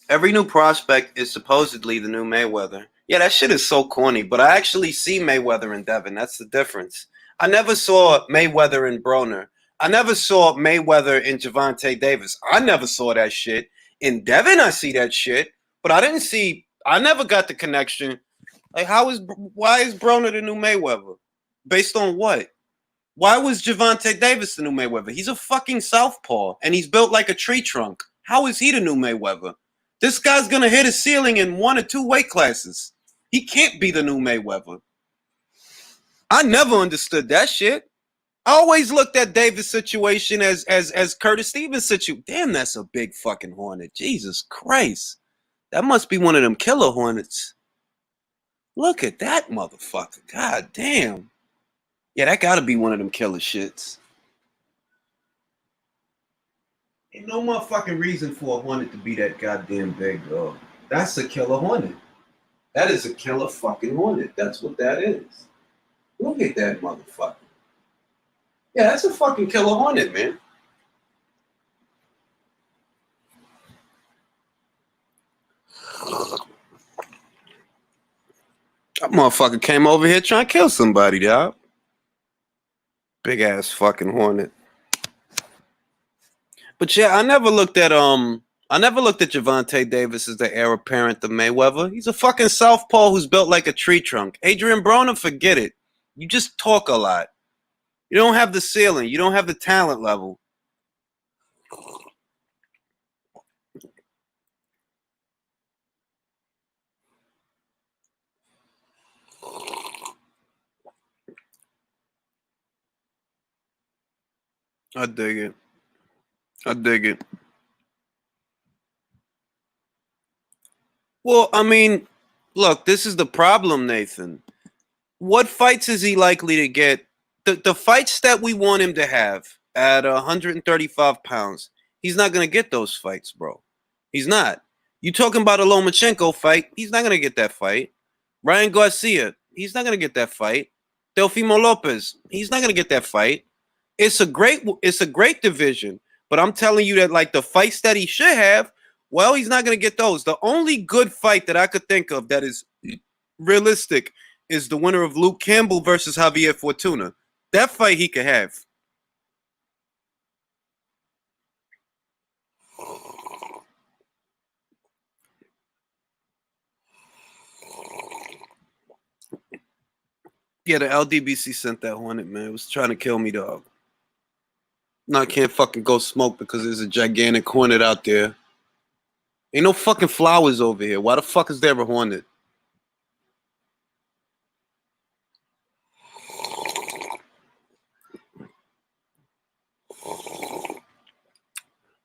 Every new prospect is supposedly the new Mayweather. Yeah, that shit is so corny, but I actually see Mayweather and Devin. That's the difference. I never saw Mayweather and Broner. I never saw Mayweather and Gervonta Davis. I never saw that shit. In Devin, I see that shit, but I never got the connection. Like, why is Broner the new Mayweather? Based on what? Why was Gervonta Davis the new Mayweather? He's a fucking southpaw, and he's built like a tree trunk. How is he the new Mayweather? This guy's going to hit a ceiling in 1 or 2 weight classes. He can't be the new Mayweather. I never understood that shit. I always looked at Davis' situation as Curtis Stevens' situation. Damn, that's a big fucking hornet. Jesus Christ. That must be one of them killer hornets. Look at that motherfucker. God damn. Yeah, that gotta be one of them killer shits. Ain't no motherfucking reason for a hornet to be that goddamn big, dog. That's a killer hornet. That is a killer fucking hornet. That's what that is. Look at that motherfucker. Yeah, that's a fucking killer hornet, man. That motherfucker came over here trying to kill somebody, dog. Big ass fucking hornet. But yeah, I never looked at Gervonta Davis as the heir apparent to Mayweather. He's a fucking southpaw who's built like a tree trunk. Adrian Broner, forget it. You just talk a lot. You don't have the ceiling. You don't have the talent level. I dig it. I dig it. Well, I mean, look, this is the problem, Nathan. What fights is he likely to get the fights that we want him to have at 135 pounds, he's not gonna get those fights, bro. He's not. You talking about a Lomachenko fight? He's not gonna get that fight. Ryan Garcia, he's not gonna get that fight. Teofimo Lopez, he's not gonna get that fight. It's a great division, but I'm telling you that like the fights that he should have, well, he's not gonna get those. The only good fight that I could think of that is realistic is the winner of Luke Campbell versus Javier Fortuna. That fight he could have. Yeah, the LDBC sent that Hornet, man. It was trying to kill me, dog. No, I can't fucking go smoke because there's a gigantic Hornet out there. Ain't no fucking flowers over here. Why the fuck is there a Hornet?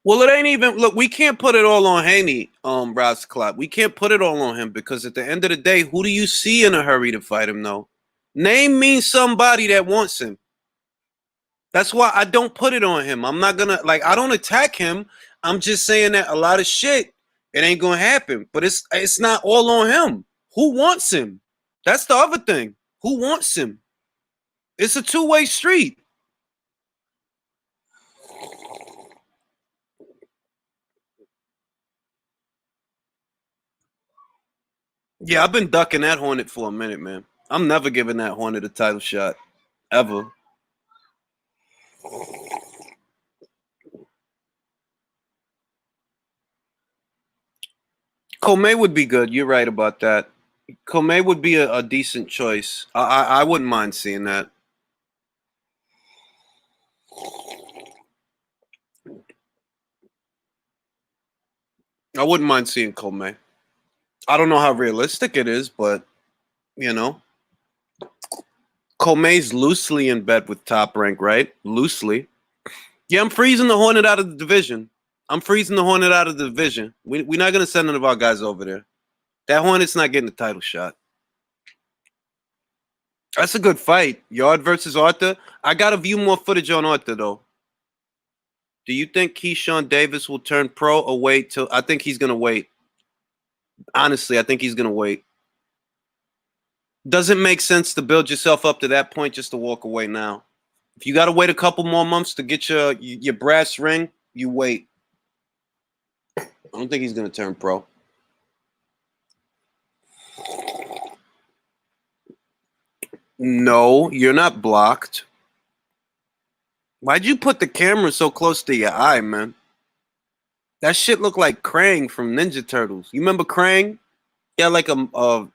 Well, it ain't even. Look, we can't put it all on Haney, Ross Clark. We can't put it all on him because at the end of the day, who do you see in a hurry to fight him, though? Name me somebody that wants him. That's why I don't put it on him. I'm not gonna I don't attack him. I'm just saying that a lot of shit, it ain't gonna happen. But it's not all on him. Who wants him? That's the other thing. Who wants him? It's a two-way street. Yeah, I've been ducking that Hornet for a minute, man. I'm never giving that Hornet a title shot. Ever. Comey would be good. You're right about that. Comey would be a decent choice. I wouldn't mind seeing that. I wouldn't mind seeing Comey. I don't know how realistic it is, but you know, Comey's loosely in bed with Top Rank, right? Loosely. Yeah, I'm freezing the Hornet out of the division. We're not gonna send none of our guys over there. That Hornet's not getting the title shot. That's a good fight. Yard versus Arthur. I gotta view more footage on Arthur though. Do you think Keyshawn Davis will turn pro or wait till? I think he's gonna wait. Honestly, I think he's gonna wait. Doesn't make sense to build yourself up to that point just to walk away now. If you gotta wait a couple more months to get your brass ring, you wait. I don't think he's gonna turn pro. No, you're not blocked. Why'd you put the camera so close to your eye, man? That shit looked like Krang from Ninja Turtles. You remember Krang? He had like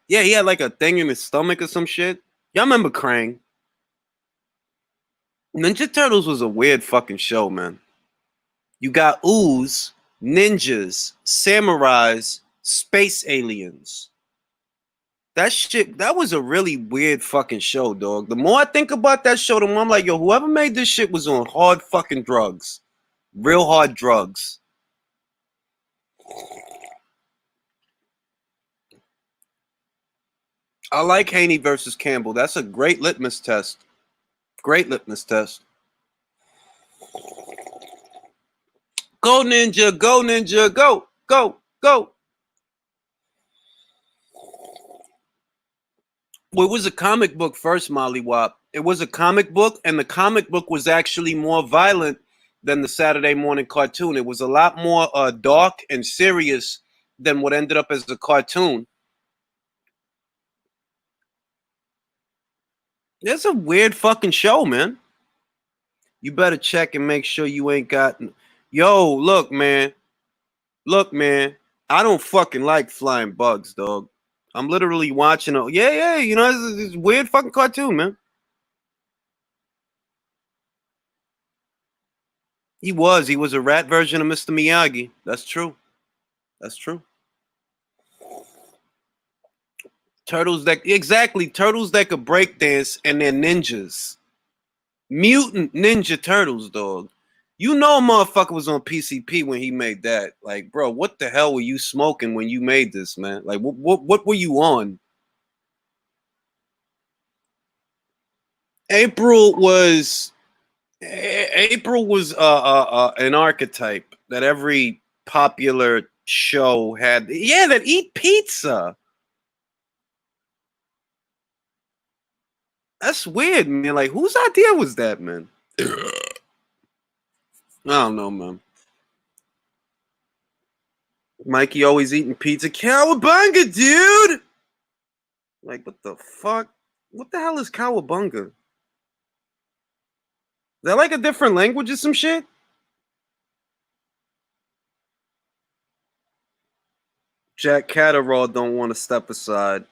he had like a thing in his stomach or some shit. Y'all remember Krang? Ninja Turtles was a weird fucking show, man. You got ooze, ninjas, samurais, space aliens. That was a really weird fucking show, dog. The more I think about that show, the more I'm like, yo, whoever made this shit was on hard fucking drugs. Real hard drugs. I like Haney versus Campbell. That's a great litmus test. Great litmus test. Go Ninja, go Ninja, go, go, go. Well, it was a comic book first, Molly Wop. It was a comic book, and the comic book was actually more violent than the Saturday morning cartoon. It was a lot more dark and serious than what ended up as a cartoon. It's a weird fucking show, man. You better check and make sure you ain't got. Yo, look, man. Look, man. I don't fucking like flying bugs, dog. I'm literally watching. Yeah. You know, it's a weird fucking cartoon, man. He was a rat version of Mr. Miyagi. That's true. That's true. Turtles that could break dance and they're ninjas. Mutant Ninja Turtles, dog. You know a motherfucker was on PCP when he made that. Like, bro, what the hell were you smoking when you made this, man? Like, what were you on? April was an archetype that every popular show had. Yeah, that eat pizza. That's weird, man. Like, whose idea was that, man? I don't know, man. Mikey always eating pizza. Cowabunga, dude! Like, what the fuck? What the hell is cowabunga? Is that like a different language or some shit? Jack Catterall don't want to step aside.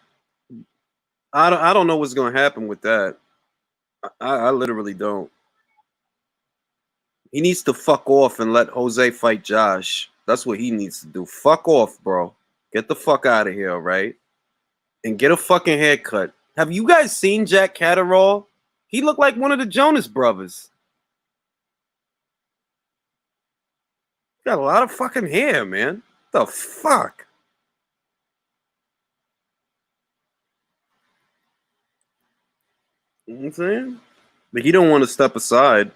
I don't know what's gonna happen with that. I literally don't. He needs to fuck off and let Jose fight Josh. That's what he needs to do. Fuck off, bro. Get the fuck out of here, right? And get a fucking haircut. Have you guys seen Jack Catterall? He looked like one of the Jonas brothers. Got a lot of fucking hair, man. What the fuck? You know what I'm saying? But he don't want to step aside.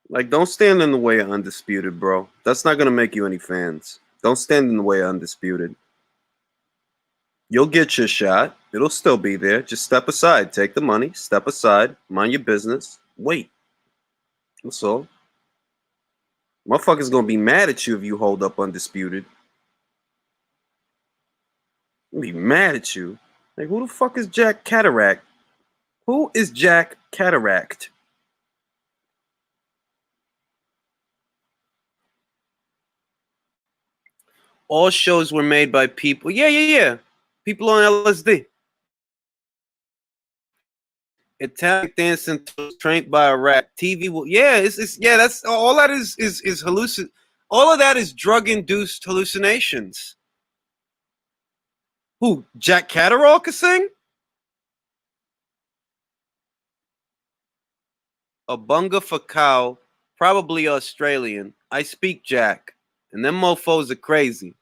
Like, don't stand in the way of Undisputed, bro. That's not gonna make you any fans. Don't stand in the way of Undisputed. You'll get your shot. It'll still be there. Just step aside. Take the money. Step aside. Mind your business. Wait. That's all. Motherfuckers gonna be mad at you if you hold up Undisputed. They'll be mad at you. Like, who the fuck is Jack Cataract? Who is Jack Cataract? All shows were made by people. Yeah. People on LSD. Italian dancing trained by a rat. TV will. Yeah, it's yeah. That's all. That is hallucin. All of that is drug-induced hallucinations. Who? Jack Catterall could sing? A bunga for cow, probably Australian. I speak Jack, and them mofos are crazy.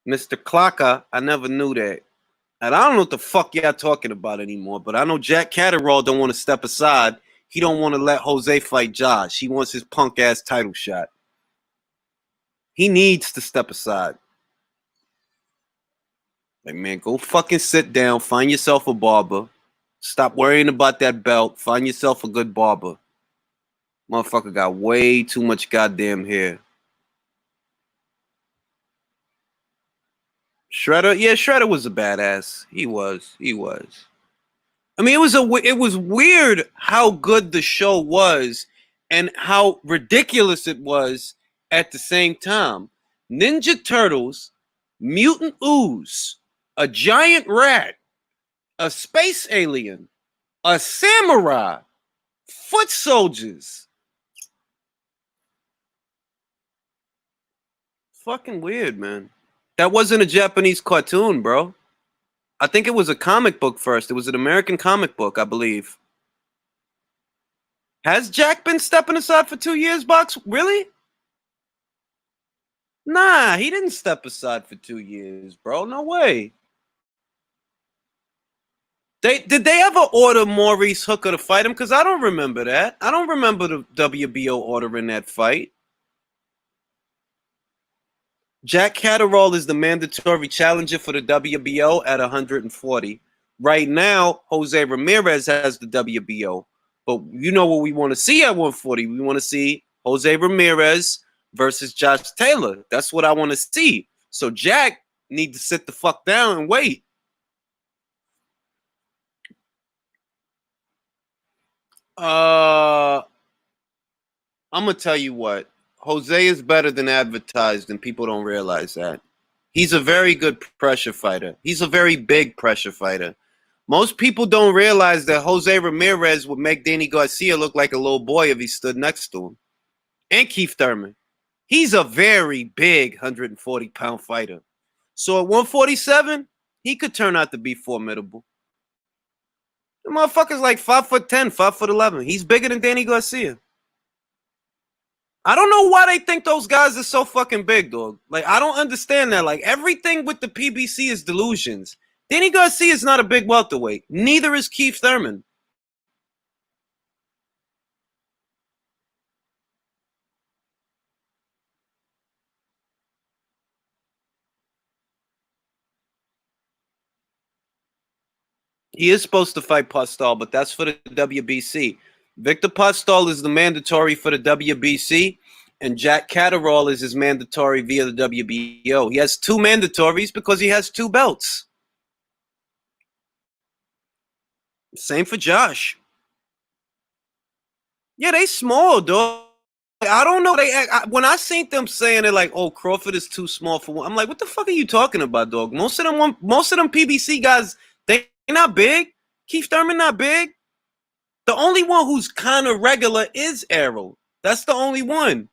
Mr. Clocker, I never knew that. And I don't know what the fuck y'all talking about anymore, but I know Jack Catterall don't want to step aside. He don't want to let Jose fight Josh. He wants his punk ass title shot. He needs to step aside. Like, man, go fucking sit down. Find yourself a barber. Stop worrying about that belt. Find yourself a good barber. Motherfucker got way too much goddamn hair. Shredder, yeah, Shredder was a badass. He was. I mean, it was weird how good the show was and how ridiculous it was at the same time. Ninja Turtles, mutant ooze, a giant rat, a space alien, a samurai, foot soldiers. Fucking weird, man. That wasn't a Japanese cartoon, bro. I think it was a comic book first. It was an American comic book, I believe. Has Jack been stepping aside for 2 years, Box? Really? Nah, he didn't step aside for 2 years, bro. No way. Did they ever order Maurice Hooker to fight him? Because I don't remember that. I don't remember the WBO ordering that fight. Jack Catterall is the mandatory challenger for the WBO at 140. Right now, Jose Ramirez has the WBO. But you know what we want to see at 140? We want to see Jose Ramirez versus Josh Taylor. That's what I want to see. So Jack need to sit the fuck down and wait. I'm gonna tell you what. Jose is better than advertised, and people don't realize that. He's a very good pressure fighter. He's a very big pressure fighter. Most people don't realize that Jose Ramirez would make Danny Garcia look like a little boy if he stood next to him. And Keith Thurman. He's a very big 140-pound fighter. So at 147, he could turn out to be formidable. The motherfucker's like 5'10", 5'11". He's bigger than Danny Garcia. I don't know why they think those guys are so fucking big, dog. Like, I don't understand that. Like, everything with the PBC is delusions. Danny Garcia is not a big welterweight. Neither is Keith Thurman. He is supposed to fight Postol, but that's for the WBC. Victor Postol is the mandatory for the WBC, and Jack Catterall is his mandatory via the WBO. He has two mandatories because he has two belts. Same for Josh. Yeah, they small, dog. I don't know. When I seen them saying it like, "Oh, Crawford is too small for one," I'm like, "What the fuck are you talking about, dog?" Most of them PBC guys, they not big. Keith Thurman not big. The only one who's kind of regular is Errol. That's the only one.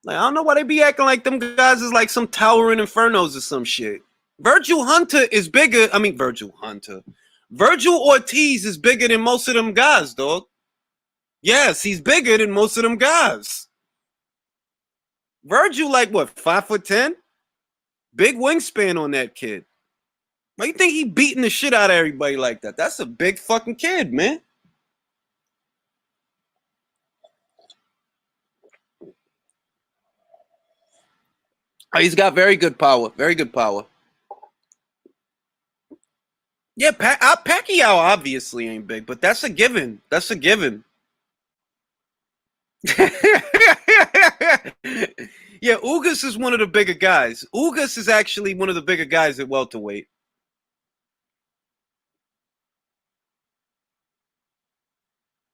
Like, I don't know why they be acting like them guys is like some towering infernos or some shit. Virgil Hunter is bigger. I mean, Virgil Hunter. Virgil Ortiz is bigger than most of them guys, dog. Yes, he's bigger than most of them guys. Virgil, like what, 5'10"? Big wingspan on that kid. Why you think he beating the shit out of everybody like that? That's a big fucking kid, man. He's got very good power. Very good power. Yeah, Pacquiao obviously ain't big, but that's a given. That's a given. Yeah, Ugas is one of the bigger guys. Ugas is actually one of the bigger guys at welterweight.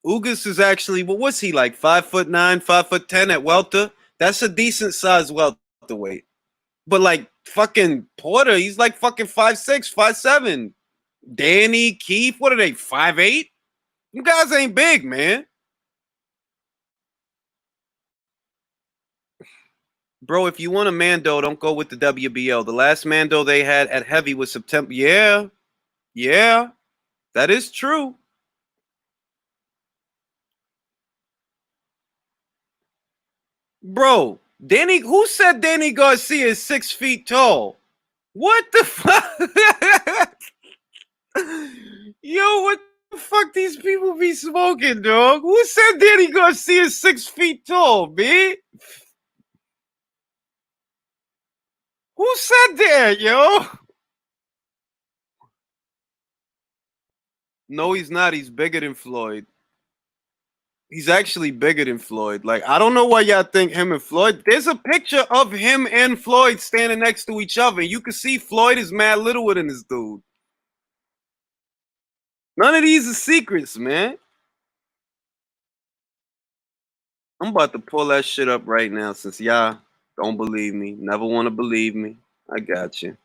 Ugas is actually, what was he like? 5'9", 5'10" at welter. That's a decent size welterweight. But like fucking Porter, he's like fucking 5'6", 5'7". Danny, Keith, what are they? 5'8"? You guys ain't big, man. Bro, if you want a Mando, don't go with the WBO. The last Mando they had at heavy was September. Yeah, yeah, that is true. Bro, who said Danny Garcia is 6 feet tall? What the fuck? Yo, what the fuck these people be smoking, dog? Who said Danny Garcia is 6 feet tall, man? Who said that, yo? No, he's not. He's bigger than Floyd. He's actually bigger than Floyd. Like, I don't know why y'all think him and Floyd. There's a picture of him and Floyd standing next to each other. You can see Floyd is mad littler than this dude. None of these are secrets, man. I'm about to pull that shit up right now since y'all don't believe me. Never want to believe me. I got you.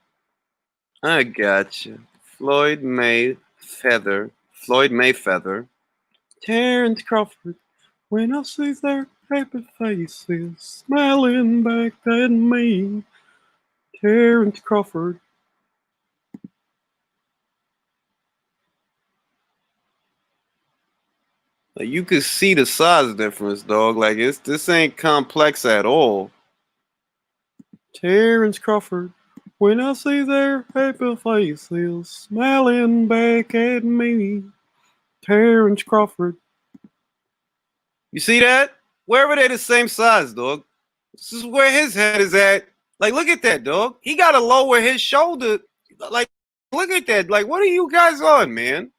I got you. Floyd Mayfeather. Terrence Crawford. When I see their happy faces smiling back at me. Terrence Crawford. Like, you could see the size difference, dog. Like, this ain't complex at all. Terrence Crawford. When I see their happy faces smiling back at me. Terrence Crawford. You see that? Wherever they the same size, dog. This is where his head is at. Like, look at that, dog. He got to lower his shoulder. Like, look at that. Like, what are you guys on, man?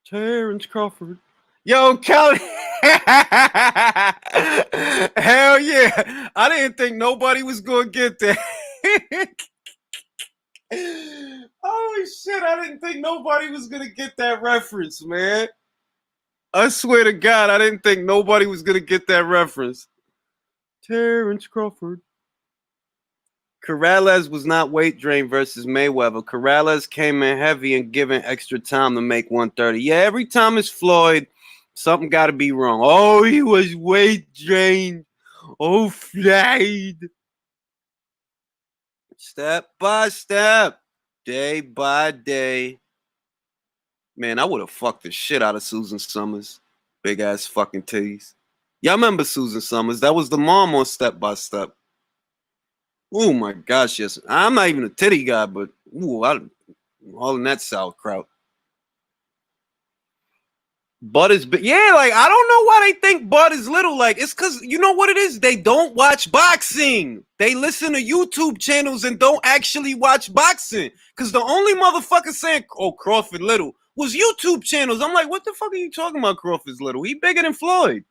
Terrence Crawford. Yo, Kelly. Hell yeah. I didn't think nobody was going to get that. Holy shit. I didn't think nobody was going to get that reference, man. I swear to God, I didn't think nobody was going to get that reference. Terrence Crawford. Corrales was not weight drained versus Mayweather. Corrales came in heavy and given extra time to make 130. Yeah, every time it's Floyd, something got to be wrong. Oh, he was weight drained. Oh, Floyd. Step by step, day by day. Man, I would have fucked the shit out of Susan Summers. Big ass fucking titties. Y'all remember Susan Summers? That was the mom on Step by Step. Oh my gosh, yes. I'm not even a titty guy, but ooh, all in that sauerkraut. Bud is yeah, like I don't know why they think Bud is little. Like it's because you know what it is. They don't watch boxing. They listen to YouTube channels and don't actually watch boxing. Because the only motherfucker saying, "Oh, Crawford little," was YouTube channels. I'm like, what the fuck are you talking about? Crawford's little. He bigger than Floyd.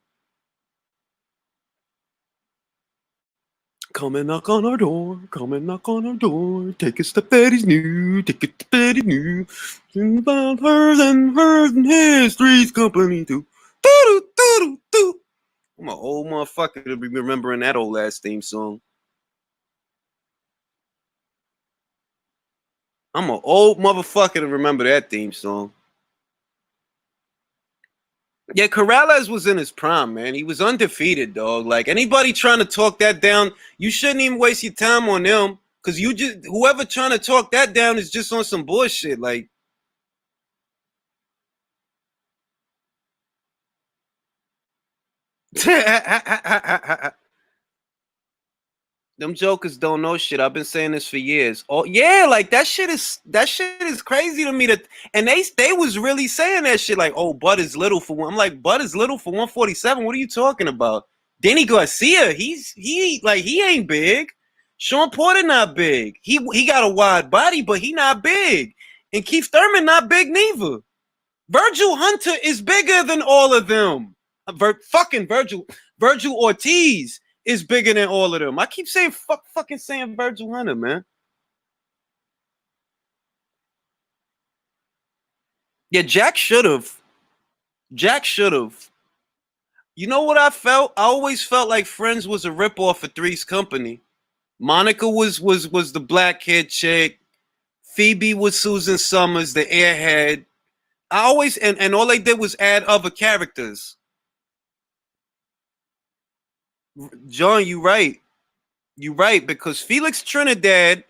Come and knock on our door. Come and knock on our door. Take a step that is new. Take a step that is new. About hers and his Three's Company too. Doo doo doo. I'm an old motherfucker to be remembering that old ass theme song. I'm an old motherfucker to remember that theme song. Yeah, Corrales was in his prime, man. He was undefeated, dog. Like anybody trying to talk that down, you shouldn't even waste your time on them. Cause you just whoever trying to talk that down is just on some bullshit. Like them jokers don't know shit. I've been saying this for years. Oh yeah, like that shit is crazy to me. That and they was really saying that shit like, oh, Bud is little for one. I'm like, Bud is little for 147. What are you talking about? Danny Garcia, he ain't big. Sean Porter not big. He got a wide body, but he not big. And Keith Thurman not big neither. Virgil Hunter is bigger than all of them. Fucking Virgil Ortiz is bigger than all of them. I keep saying fucking saying Virgil Hunter, man. Yeah, Jack should have. Jack should have. You know what I felt? I always felt like Friends was a ripoff of Three's Company. Monica was the black kid chick. Phoebe was Susan Summers, the airhead. I always and all they did was add other characters. John, you right. You right, because Felix Trinidad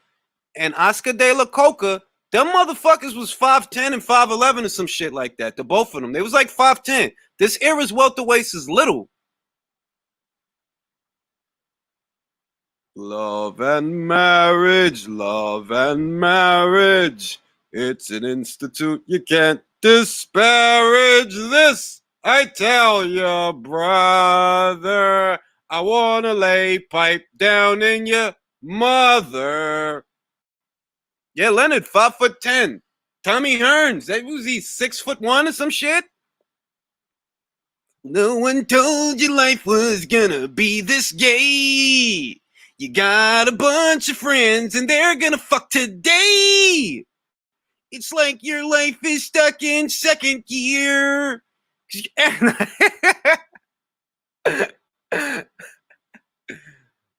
and Oscar De La Coca, them motherfuckers was 5'10 and 5'11 or some shit like that. The both of them. They was like 5'10. This era's welterweights is little. Love and marriage, love and marriage. It's an institute you can't disparage. This, I tell you, brother. I wanna lay pipe down in your mother. Yeah, Leonard, 5'10". Tommy Hearns, that was he 6'1" or some shit. No one told you life was gonna be this gay. You got a bunch of friends and they're gonna fuck today. It's like your life is stuck in second gear.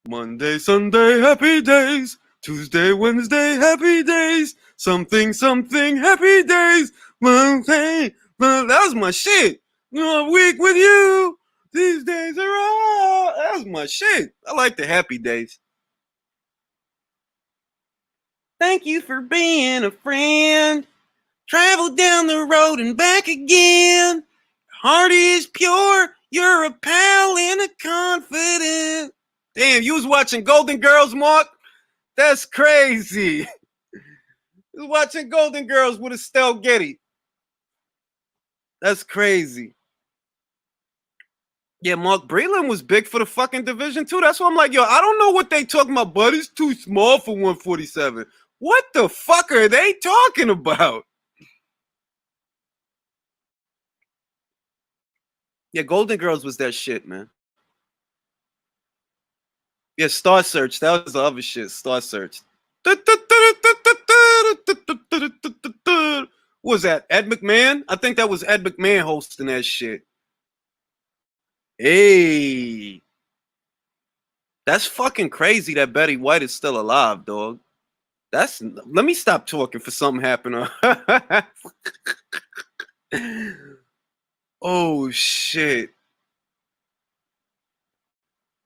Monday, Sunday, happy days. Tuesday, Wednesday, happy days. Something, happy days. Monday, that was my shit. A week with you. These days are all. That was my shit. I like the happy days. Thank you for being a friend. Travel down the road and back again. Heart is pure. You're a pal and a confident. Damn, you was watching Golden Girls, Mark? That's crazy. You was watching Golden Girls with Estelle Getty. That's crazy. Yeah, Mark Breland was big for the fucking division too. That's why I'm like, yo, I don't know what they talking about, but it's too small for 147. What the fuck are they talking about? Yeah, Golden Girls was that shit, man. Yeah, Star Search. That was the other shit. Star Search. What was that? Ed McMahon? I think that was Ed McMahon hosting that shit. Hey. That's fucking crazy that Betty White is still alive, dog. Let me stop talking for something happened. Oh shit.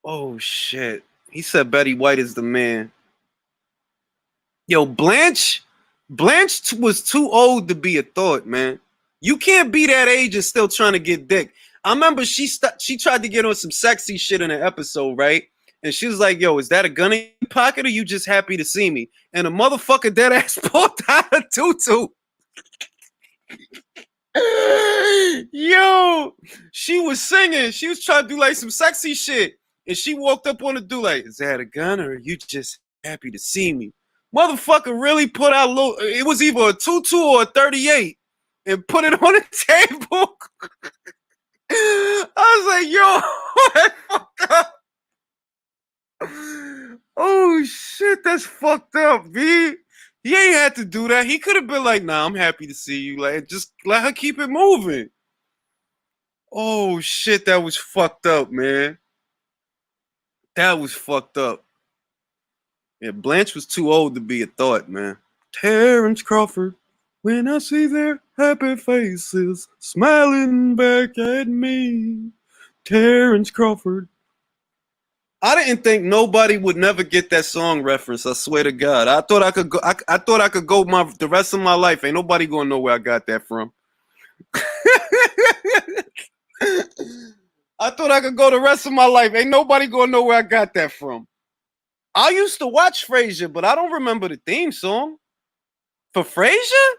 Oh shit. He said Betty White is the man. Yo, Blanche was too old to be a thought, man. You can't be that age and still trying to get dick. I remember she tried to get on some sexy shit in an episode, right? And she was like, yo, is that a gun in your pocket or you just happy to see me? And a motherfucker dead ass pulled out a tutu. Yo, she was singing. She was trying to do like some sexy shit. And she walked up on the dude like, is that a gun or are you just happy to see me? Motherfucker really put out a little, it was either a 22 or a 38 and put it on the table. I was like, yo, that's fucked up. Oh shit, that's fucked up, B. He ain't had to do that. He could have been like, nah, I'm happy to see you. Like, just let her keep it moving. Oh shit, that was fucked up, man. That was fucked up. Yeah, Blanche was too old to be a thought, man. Terrence Crawford, when I see their happy faces smiling back at me. Terrence Crawford. I didn't think nobody would never get that song reference. I swear to God. I thought I could go. I thought I could go the rest of my life. Ain't nobody gonna know where I got that from. I thought I could go the rest of my life. Ain't nobody gonna know where I got that from. I used to watch Frasier, but I don't remember the theme song. For Frasier?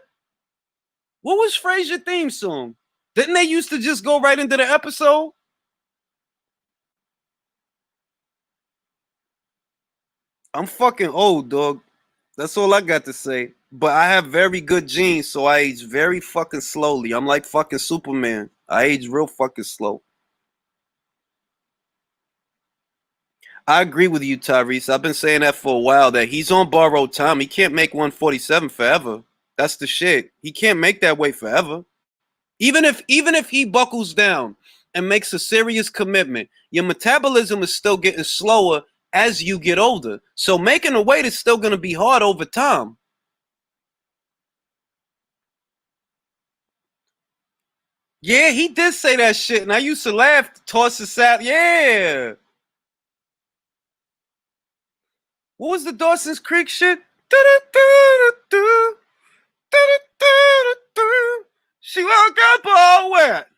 What was Frasier theme song? Didn't they used to just go right into the episode? I'm fucking old, dog. That's all I got to say. But I have very good genes, so I age very fucking slowly. I'm like fucking Superman. I age real fucking slow. I agree with you, Tyrese. I've been saying that for a while, that he's on borrowed time. He can't make 147 forever. That's the shit. He can't make that weight forever. Even if he buckles down and makes a serious commitment, your metabolism is still getting slower as you get older. So making a weight is still going to be hard over time. Yeah, he did say that shit, and I used to laugh, toss his out. Yeah. What was the Dawson's Creek shit? She woke up all wet,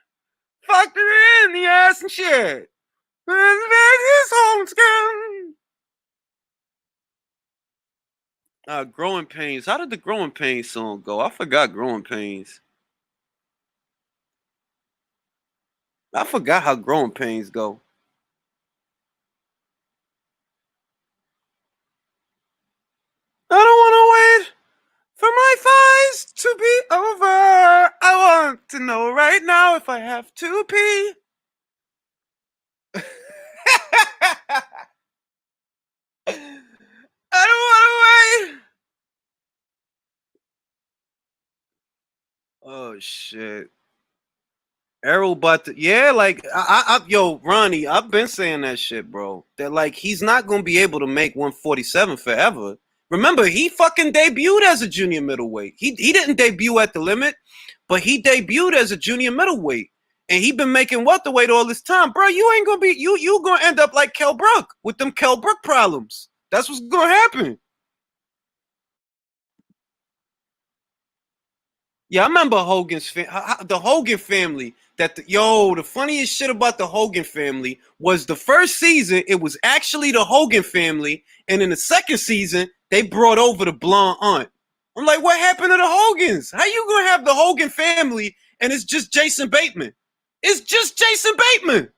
fucked her in the ass and shit. His home skin. Growing Pains. How did the Growing Pains song go? I forgot Growing Pains. I forgot how Growing Pains go. I don't want to wait for my fights to be over. I want to know right now if I have to pee. I don't want to wait. Oh shit. Errol but yeah, like yo, Ronnie, I've been saying that shit, bro. That like he's not gonna be able to make 147 forever. Remember, he fucking debuted as a junior middleweight. He didn't debut at the limit, but he debuted as a junior middleweight. And he been making welterweight all this time. Bro, you ain't gonna be you gonna end up like Kell Brook with them Kell Brook problems. That's what's gonna happen. Yeah, I remember the Hogan family. The funniest shit about the Hogan family was the first season it was actually the Hogan family, and in the second season they brought over the blonde aunt. I'm like, what happened to the Hogans? How you gonna have the Hogan family and it's just Jason Bateman? It's just Jason Bateman.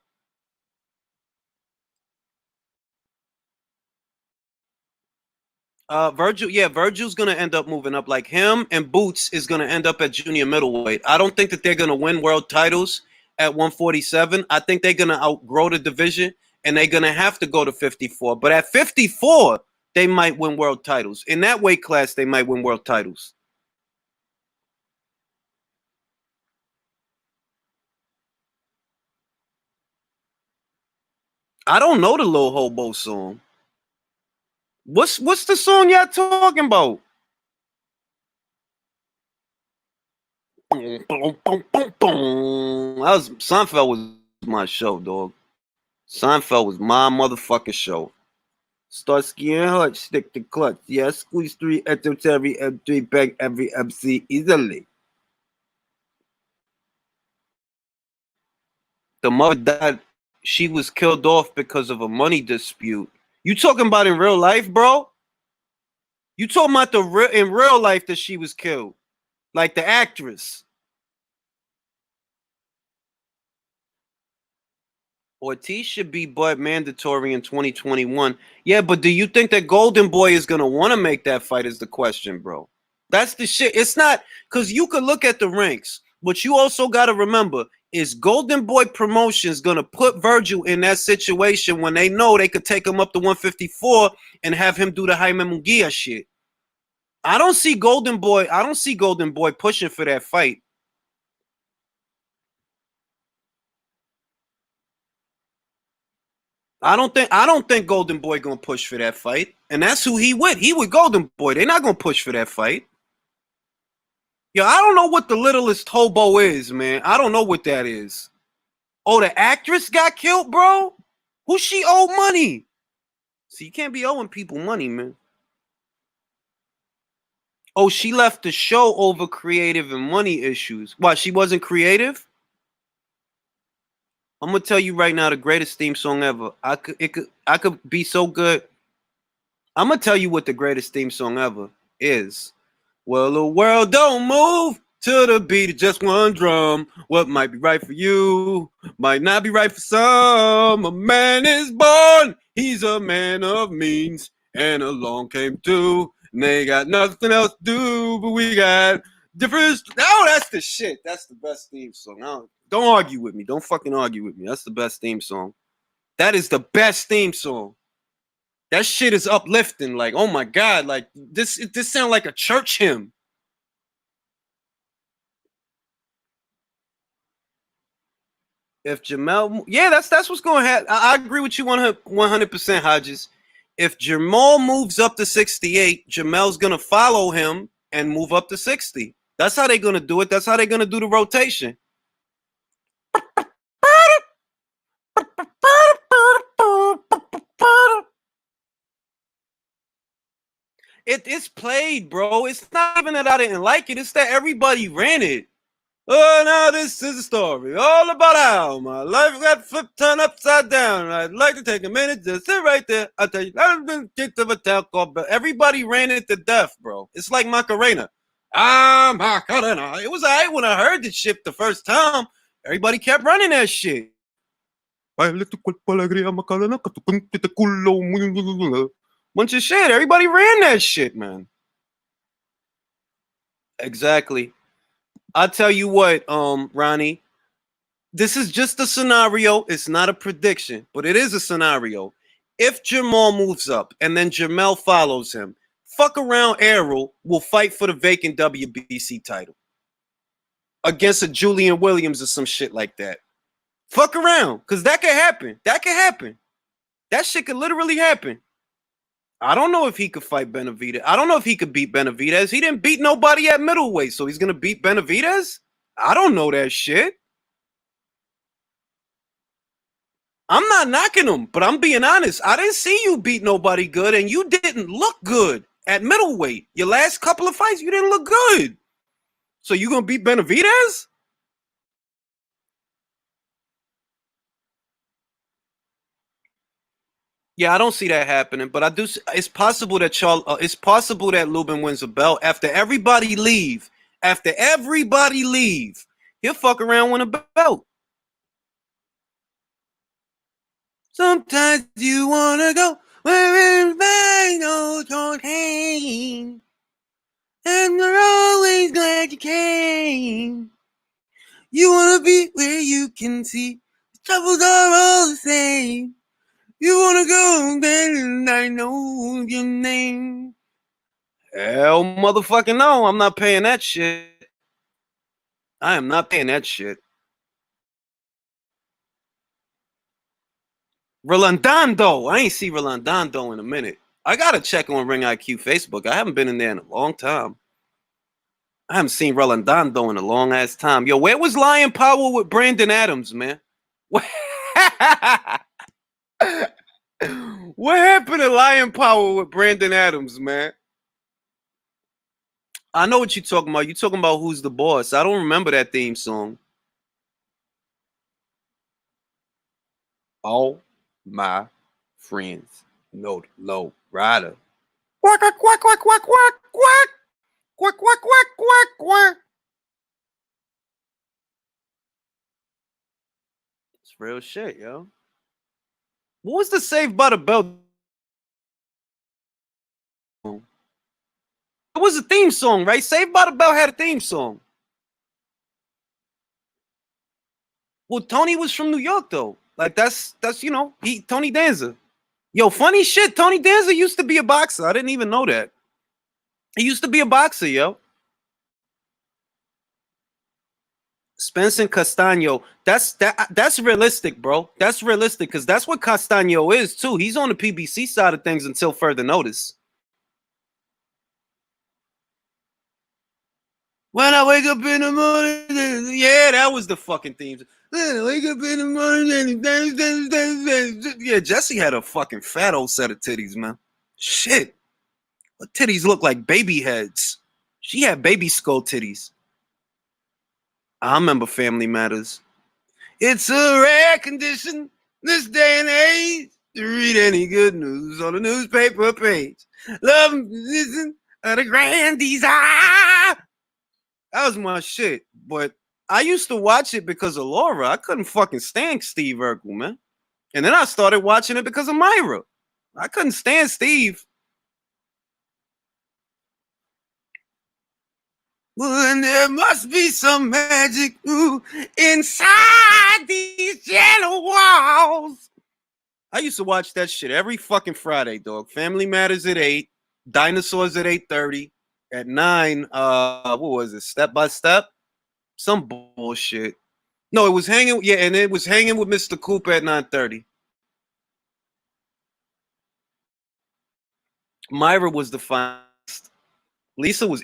Virgil's gonna end up moving up. Like him and Boots is gonna end up at junior middleweight. I don't think that they're gonna win world titles at 147. I think they're gonna outgrow the division and they're gonna have to go to 54. But at 54, they might win world titles. In that weight class, they might win world titles. I don't know the Lil Hobo song. What's the song y'all talking about? Seinfeld was my show, dog. Seinfeld was my motherfucking show. Start skiing hard, stick the clutch. Yeah, squeeze 3 enter every M3, bang every MC easily. The mother died. She was killed off because of a money dispute. You talking about in real life, bro? You talking about in real life that she was killed, like the actress? Ortiz should be but mandatory in 2021. Yeah, but do you think that Golden Boy is gonna want to make that fight? Is the question, bro. That's the shit. It's not because you could look at the ranks, but you also got to remember: is Golden Boy Promotions gonna put Virgil in that situation when they know they could take him up to 154 and have him do the Jaime Munguia shit? I don't see Golden Boy. I don't see Golden Boy pushing for that fight. I don't think Golden Boy gonna push for that fight. And that's who he with. He with Golden Boy. They're not gonna push for that fight. Yo, I don't know what the littlest hobo is, man. I don't know what that is. Oh, the actress got killed, bro? Who she owe money? See, you can't be owing people money, man. Oh, she left the show over creative and money issues. Why, she wasn't creative? I'm gonna tell you right now, the greatest theme song ever. I could be so good. I'm gonna tell you what the greatest theme song ever is. Well, the world don't move to the beat of just one drum. What might be right for you might not be right for some. A man is born, he's a man of means, and along came two, and they got nothing else to do, but we got different. Oh, that's the shit. That's the best theme song. Don't argue with me. Don't fucking argue with me. That's the best theme song. That is the best theme song. That shit is uplifting. Like, oh my god, like this sounds like a church hymn. If Jamal, yeah, that's what's going to happen. I agree with you 100%, Hodges. If Jamal moves up to 68, Jamal's going to follow him and move up to 60. That's how they're going to do it. That's how they're going to do the rotation. It's played, bro. It's not even that I didn't like it. It's that everybody ran it. Oh, now this is a story all about how my life got flipped, turned upside down. I'd like to take a minute to sit right there. I'll tell you, I've been kicked of a town called, but everybody ran it to death, bro. It's like Macarena. Ah, Macarena. It was all right when I heard the shit the first time. Everybody kept running that shit. Bunch of shit. Everybody ran that shit, man. Exactly. I'll tell you what, Ronnie. This is just a scenario. It's not a prediction, but it is a scenario. If Jamal moves up and then Jamel follows him, fuck around Errol will fight for the vacant WBC title against a Julian Williams or some shit like that. Fuck around, because that could happen. That could happen. That shit could literally happen. I don't know if he could fight Benavidez. I don't know if he could beat Benavidez. He didn't beat nobody at middleweight, so he's going to beat Benavidez? I don't know that shit. I'm not knocking him, but I'm being honest. I didn't see you beat nobody good, and you didn't look good at middleweight. Your last couple of fights, you didn't look good. So you going to beat Benavidez? Yeah, I don't see that happening, but I do. It's possible that it's possible that Lubin wins a belt after everybody leave. After everybody leave, he'll fuck around win a belt. Sometimes you wanna go where everybody knows your name, and they're always glad you came. You wanna be where you can see the troubles are all the same. You wanna go there and I know your name. Hell motherfucking no, I'm not paying that shit. I am not paying that shit. Rolando. I ain't see Rolando in a minute. I gotta check on Ring IQ Facebook. I haven't been in there in a long time. I haven't seen Rolando in a long ass time. Yo, where was Lion Power with Brandon Adams, man? What happened to Lion Power with Brandon Adams, man? I know what you're talking about. You're talking about Who's the Boss. I don't remember that theme song. All my friends know the low rider. Quack, quack, quack, quack, quack, quack, quack. Quack, quack, quack, quack, quack. It's real shit, yo. What was the Saved by the Bell? It was a theme song, right? Saved by the Bell had a theme song. Well, Tony was from New York though. Like that's Tony Danza. Yo, funny shit. Tony Danza used to be a boxer. I didn't even know that. He used to be a boxer, yo. Spencer Castano. That's realistic, bro. That's realistic because that's what Castano is too. He's on the PBC side of things until further notice. When I wake up in the morning, yeah, that was the fucking theme. When I wake up in the morning, yeah, Jesse had a fucking fat old set of titties, man. Shit, her titties look like baby heads. She had baby skull titties. I remember Family Matters. It's a rare condition this day and age to read any good news on a newspaper page. Love and position of the grand desire. That was my shit. But I used to watch it because of Laura. I couldn't fucking stand Steve Urkel, man. And then I started watching it because of Myra. I couldn't stand Steve. Well, and there must be some magic inside these yellow walls. I used to watch that shit every fucking Friday, dog. Family Matters at 8, Dinosaurs at 8:30. At 9, what was it? Step by Step? Some bullshit. No, it was hanging. Yeah, and it was hanging with Mr. Cooper at 9:30. Myra was the finest. Lisa was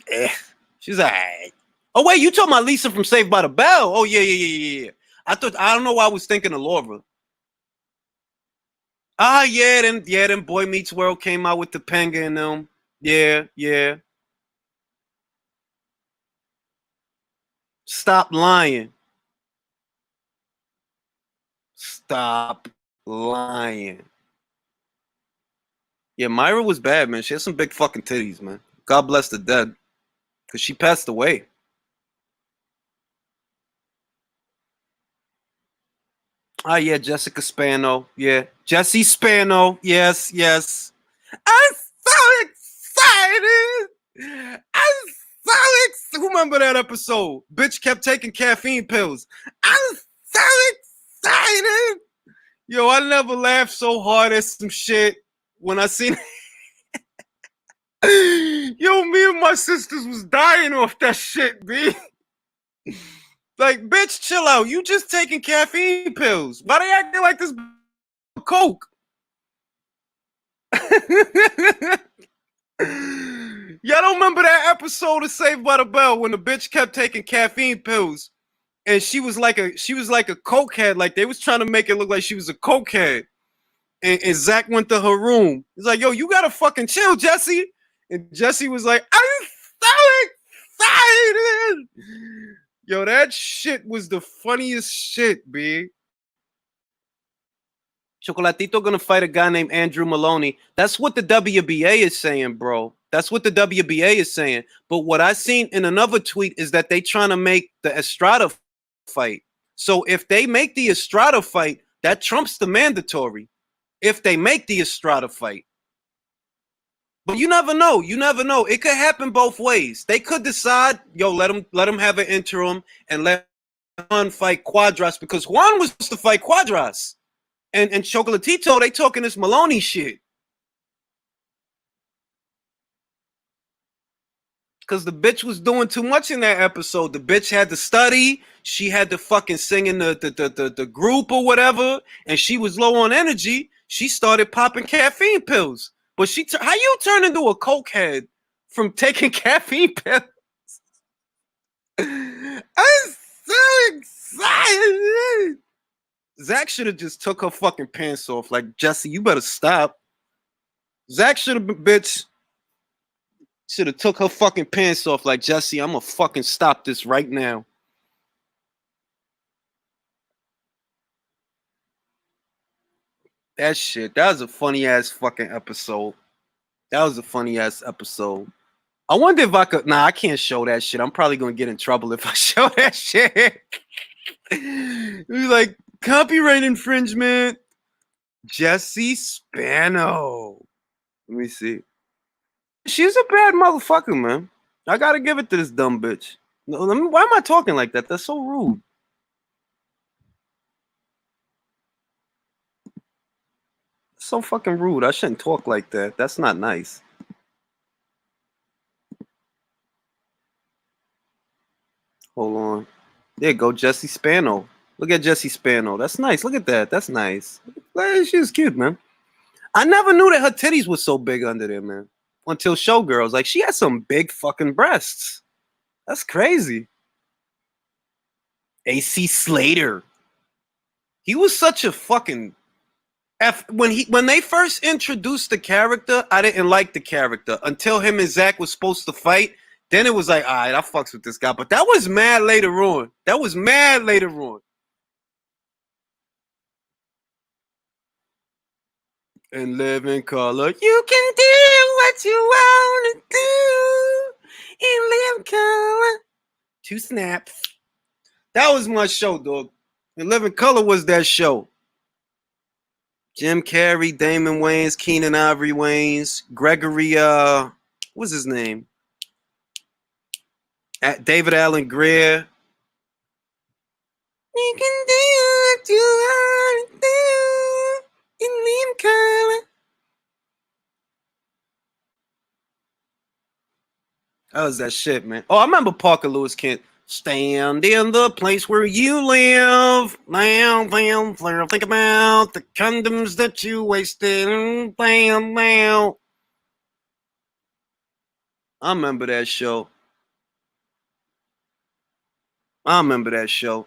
She's alright. Oh wait, you talking about Lisa from Saved by the Bell? Oh yeah. I don't know why I was thinking of Laura. Then Boy Meets World came out with the Penga and them. Yeah. Stop lying. Stop lying. Yeah, Myra was bad, man. She had some big fucking titties, man. God bless the dead. Because she passed away. Yeah, Jessica Spano. Yeah. Jesse Spano. Yes. I'm so excited. I'm so excited. Remember that episode? Bitch kept taking caffeine pills. I'm so excited. Yo, I never laughed so hard at some shit when I seen Yo, me and my sisters was dying off that shit, B. Like, bitch, chill out. You just taking caffeine pills. Why they acting like this coke? Y'all don't remember that episode of Saved by the Bell when the bitch kept taking caffeine pills and she was like a cokehead. Like they was trying to make it look like she was a cokehead. And Zach went to her room. He's like, yo, you gotta fucking chill, Jesse. And Jesse was like, I'm so excited. Yo, that shit was the funniest shit, B. Chocolatito gonna fight a guy named Andrew Maloney. That's what the WBA is saying, bro. That's what the WBA is saying. But what I seen in another tweet is that they trying to make the Estrada fight. So if they make the Estrada fight, that trumps the mandatory. If they make the Estrada fight. But you never know. It could happen both ways. They could decide, yo, let him have an interim and let Juan fight Quadras because Juan was supposed to fight Quadras. And Chocolatito, they talking this Maloney shit. Because the bitch was doing too much in that episode. The bitch had to study. She had to fucking sing in the group or whatever. And she was low on energy. She started popping caffeine pills. But how you turn into a cokehead from taking caffeine pills? I'm so excited. Zach should have just took her fucking pants off. Like, Jesse, you better stop. Zach should have been, bitch. Should have took her fucking pants off. Like, Jesse, I'm gonna fucking stop this right now. That shit. That was a funny ass fucking episode. I wonder if I could. Nah, I can't show that shit. I'm probably gonna get in trouble if I show that shit. It was like copyright infringement. Jessie Spano. Let me see. She's a bad motherfucker, man. I gotta give it to this dumb bitch. No, why am I talking like that? That's so rude. So fucking rude. I shouldn't talk like that. That's not nice. Hold on. There you go, Jessie Spano. Look at Jessie Spano. That's nice. Look at that. That's nice. She's cute, man. I never knew that her titties were so big under there, man. Until Showgirls. Like, she has some big fucking breasts. That's crazy. AC Slater. He was such a fucking when they first introduced the character, I didn't like the character until him and Zach was supposed to fight. Then it was like, all right, I fucks with this guy. But that was mad later on. That was mad later on. And live in color. You can do what you want to do and live in color. 2 snaps. That was my show, dog. And Live in Color was that show. Jim Carrey, Damon Wayans, Keenan Ivory Wayans, Gregory, what's his name? David Allen Greer. You can do what you want to do in Live in Color. That was that shit, man. Oh, I remember Parker Lewis Kent. Stand in the place where you live. Now, think about the condoms that you wasted. Now. I remember that show. I remember that show.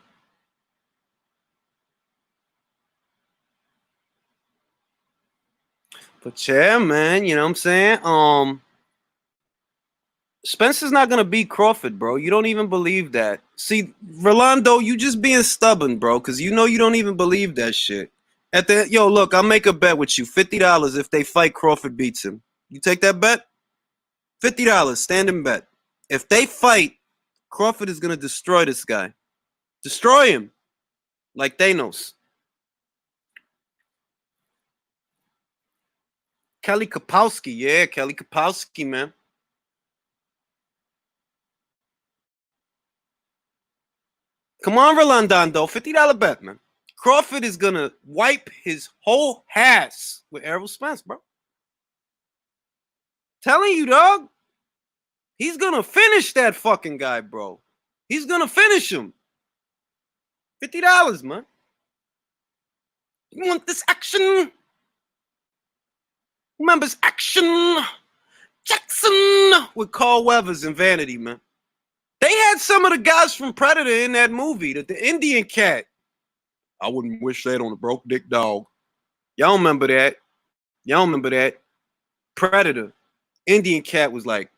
But yeah, man, you know what I'm saying? Spencer's not gonna beat Crawford, bro. You don't even believe that. See, Rolando, you just being stubborn, bro, because you know you don't even believe that shit. Look, I'll make a bet with you. $50 if they fight, Crawford beats him. You take that bet? $50, standing bet. If they fight, Crawford is gonna destroy this guy. Destroy him. Like Thanos. Kelly Kapowski, yeah, Kelly Kapowski, man. Come on, Rolando, $50 bet, man. Crawford is gonna wipe his whole ass with Errol Spence, bro. Telling you, dog. He's gonna finish that fucking guy, bro. He's gonna finish him. $50, man. You want this action? Remembers action? Jackson with Carl Weathers and Vanity, man. They had some of the guys from Predator in that movie, the Indian cat. I wouldn't wish that on a broke dick dog. Y'all remember that? Y'all remember that? Predator. Indian cat was like,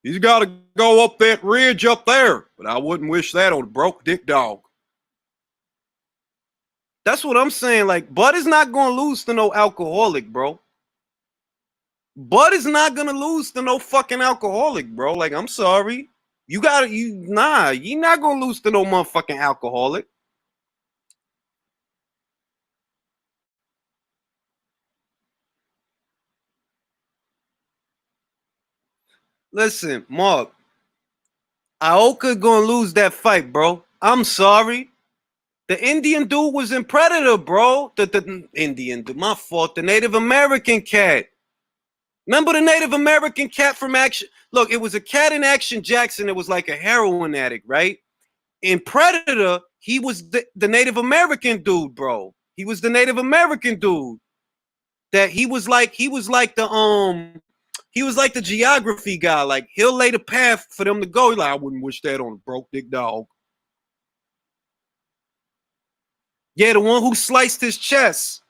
he's got to go up that ridge up there, but I wouldn't wish that on a broke dick dog. That's what I'm saying. Like, Bud is not going to lose to no alcoholic, bro. Bud is not going to lose to no fucking alcoholic, bro. Like, I'm sorry. You're not going to lose to no motherfucking alcoholic. Listen, Mark, Aoka gonna lose that fight, bro. I'm sorry. The Indian dude was in Predator, bro. The Indian dude, my fault. The Native American cat. Remember the Native American cat from Action? Look, it was a cat in Action Jackson. It was like a heroin addict, right? In Predator, he was the Native American dude, bro. He was the Native American dude. That he was like the geography guy. Like, he'll lay the path for them to go. He's like, I wouldn't wish that on a broke dick dog. Yeah, the one who sliced his chest.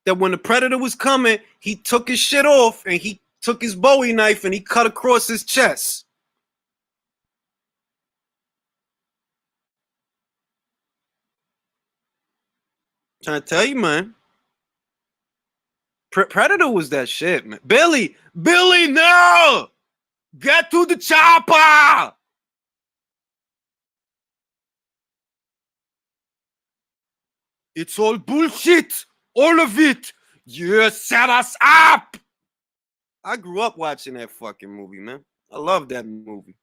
That when the Predator was coming, he took his shit off and he took his Bowie knife and he cut across his chest. Trying to tell you, man. Predator was that shit, man. Billy, no! Get to the chopper! It's all bullshit. All of it. You set us up. I grew up watching that fucking movie, man. I love that movie.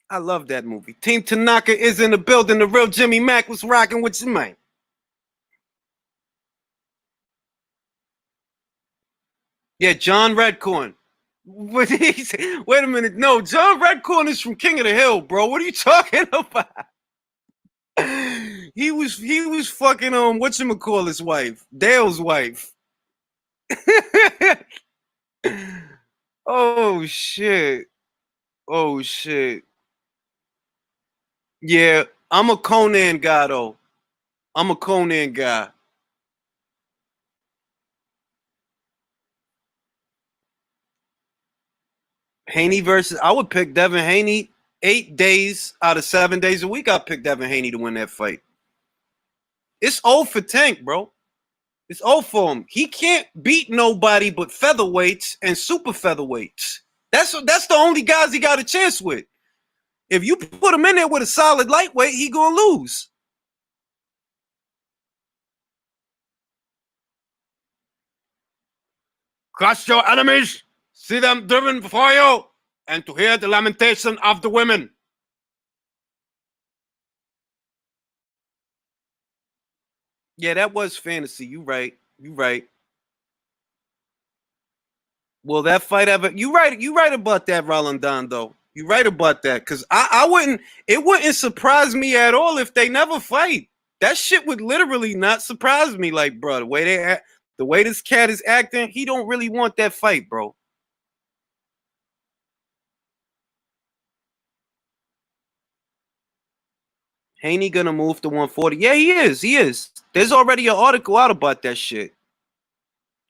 I love that movie. Team Tanaka is in the building. The real Jimmy Mack was rocking with you, man. Yeah, John Redcorn. Wait a minute. No, John Redcorn is from King of the Hill, bro. What are you talking about? He was fucking whatchamacallit's wife, Dale's wife. Oh shit. Oh shit. Yeah, I'm a Conan guy though. I'm a Conan guy. Haney versus I would pick Devin Haney 8 days out of 7 days a week. I'd pick Devin Haney to win that fight. It's old for Tank, bro. It's old for him. He can't beat nobody but featherweights and super featherweights. That's the only guys he got a chance with. If you put him in there with a solid lightweight, he gonna lose. Crush your enemies, see them driven before you, and to hear the lamentation of the women. Yeah, that was fantasy. You right. You right. Will that fight ever? You right. You right about that, Rolandon. Though you right about that, because I wouldn't. It wouldn't surprise me at all if they never fight. That shit would literally not surprise me. Like, bro, the way this cat is acting, he don't really want that fight, bro. Haney gonna move to 140? Yeah, he is. He is. There's already an article out about that shit.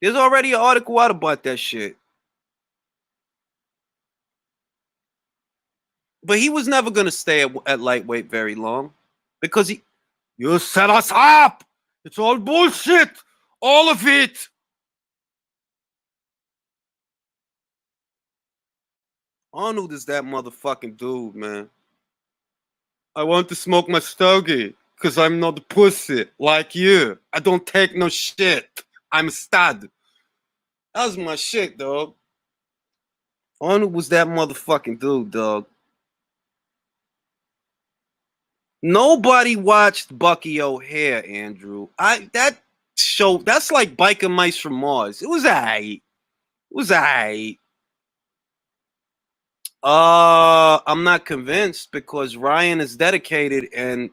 There's already an article out about that shit. But he was never gonna stay at lightweight very long because he. You set us up. It's all bullshit. All of it. Arnold is that motherfucking dude, man. I want to smoke my stogie because I'm not a pussy like you. I don't take no shit. I'm a stud. That was my shit, dog. Arnold was that motherfucking dude, dog. Nobody watched Bucky O'Hare, Andrew. That show that's like Biker Mice from Mars. It was alright. It was alright. I'm not convinced because Ryan is dedicated and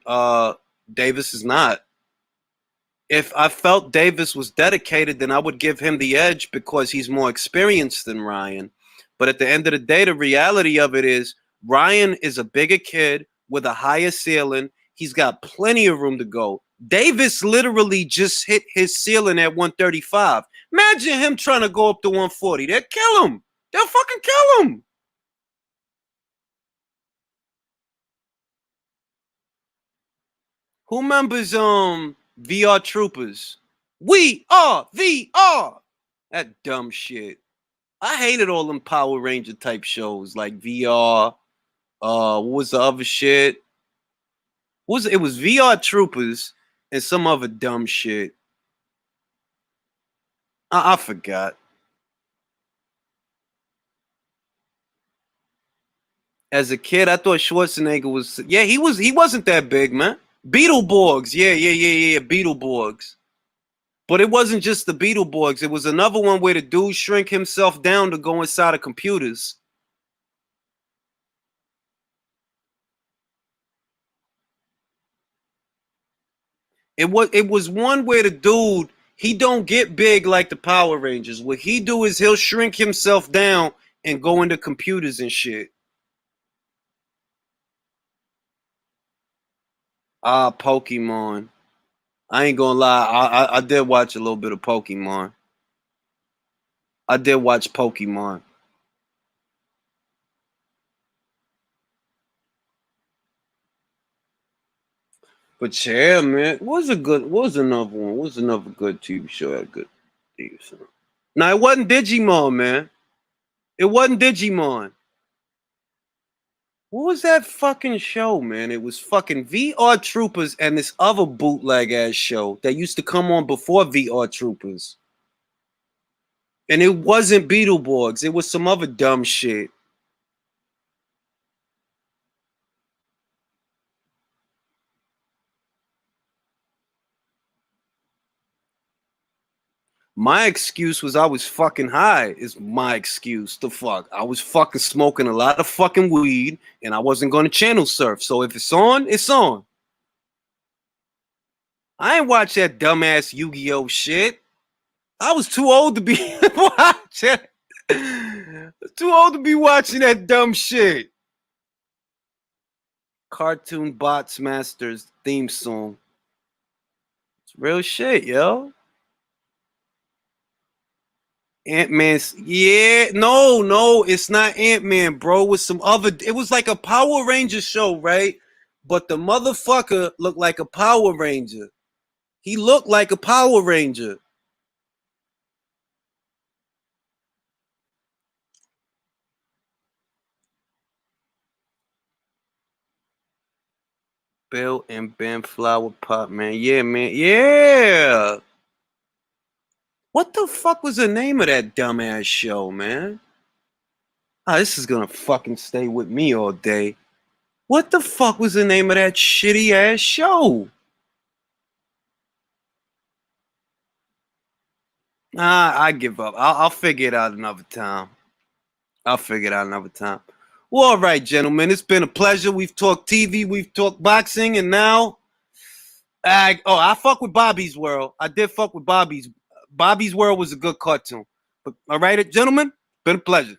Davis is not. If I felt Davis was dedicated, then I would give him the edge because he's more experienced than Ryan. But at the end of the day, the reality of it is Ryan is a bigger kid with a higher ceiling. He's got plenty of room to go. Davis literally just hit his ceiling at 135. Imagine him trying to go up to 140. They'll kill him. They'll fucking kill him. Who remembers VR Troopers? We are VR. That dumb shit. I hated all them Power Ranger type shows like VR. What was the other shit? It was VR Troopers and some other dumb shit. I forgot. As a kid, I thought Schwarzenegger was. Yeah, he wasn't that big, man. Beetleborgs. Yeah. Beetleborgs. But it wasn't just the Beetleborgs. It was another one where the dude shrink himself down to go inside of computers. It was one where the dude he don't get big like the Power Rangers. What he do is he'll shrink himself down and go into computers and shit. Pokemon. I ain't gonna lie. I did watch a little bit of Pokemon. I did watch Pokemon. But yeah, man, what was another one? What was another good TV show that had good TV show? No, it wasn't Digimon, man. It wasn't Digimon. What was that fucking show, man? It was fucking VR Troopers and this other bootleg ass show that used to come on before VR Troopers. And it wasn't Beetleborgs. It was some other dumb shit. My excuse was I was fucking high. Is my excuse. The fuck. I was fucking smoking a lot of fucking weed and I wasn't going to channel surf. So if it's on, it's on. I ain't watch that dumbass Yu-Gi-Oh shit. I was too old to be watching. Too old to be watching that dumb shit. Cartoon Bots Masters theme song. It's real shit, yo. Ant-Man's, yeah, no, it's not Ant-Man, bro. It was some other, it was like a Power Ranger show, right? But the motherfucker looked like a Power Ranger. He looked like a Power Ranger. Bill and Ben Flower Pot, man. Yeah, man. Yeah. What the fuck was the name of that dumbass show, man? Ah, this is gonna fucking stay with me all day. What the fuck was the name of that shitty ass show? Ah, I give up. I'll figure it out another time. I'll figure it out another time. Well, all right, gentlemen. It's been a pleasure. We've talked TV, we've talked boxing, and now I fuck with Bobby's World. I did fuck with Bobby's. Bobby's World was a good cartoon. But all right, gentlemen, been a pleasure.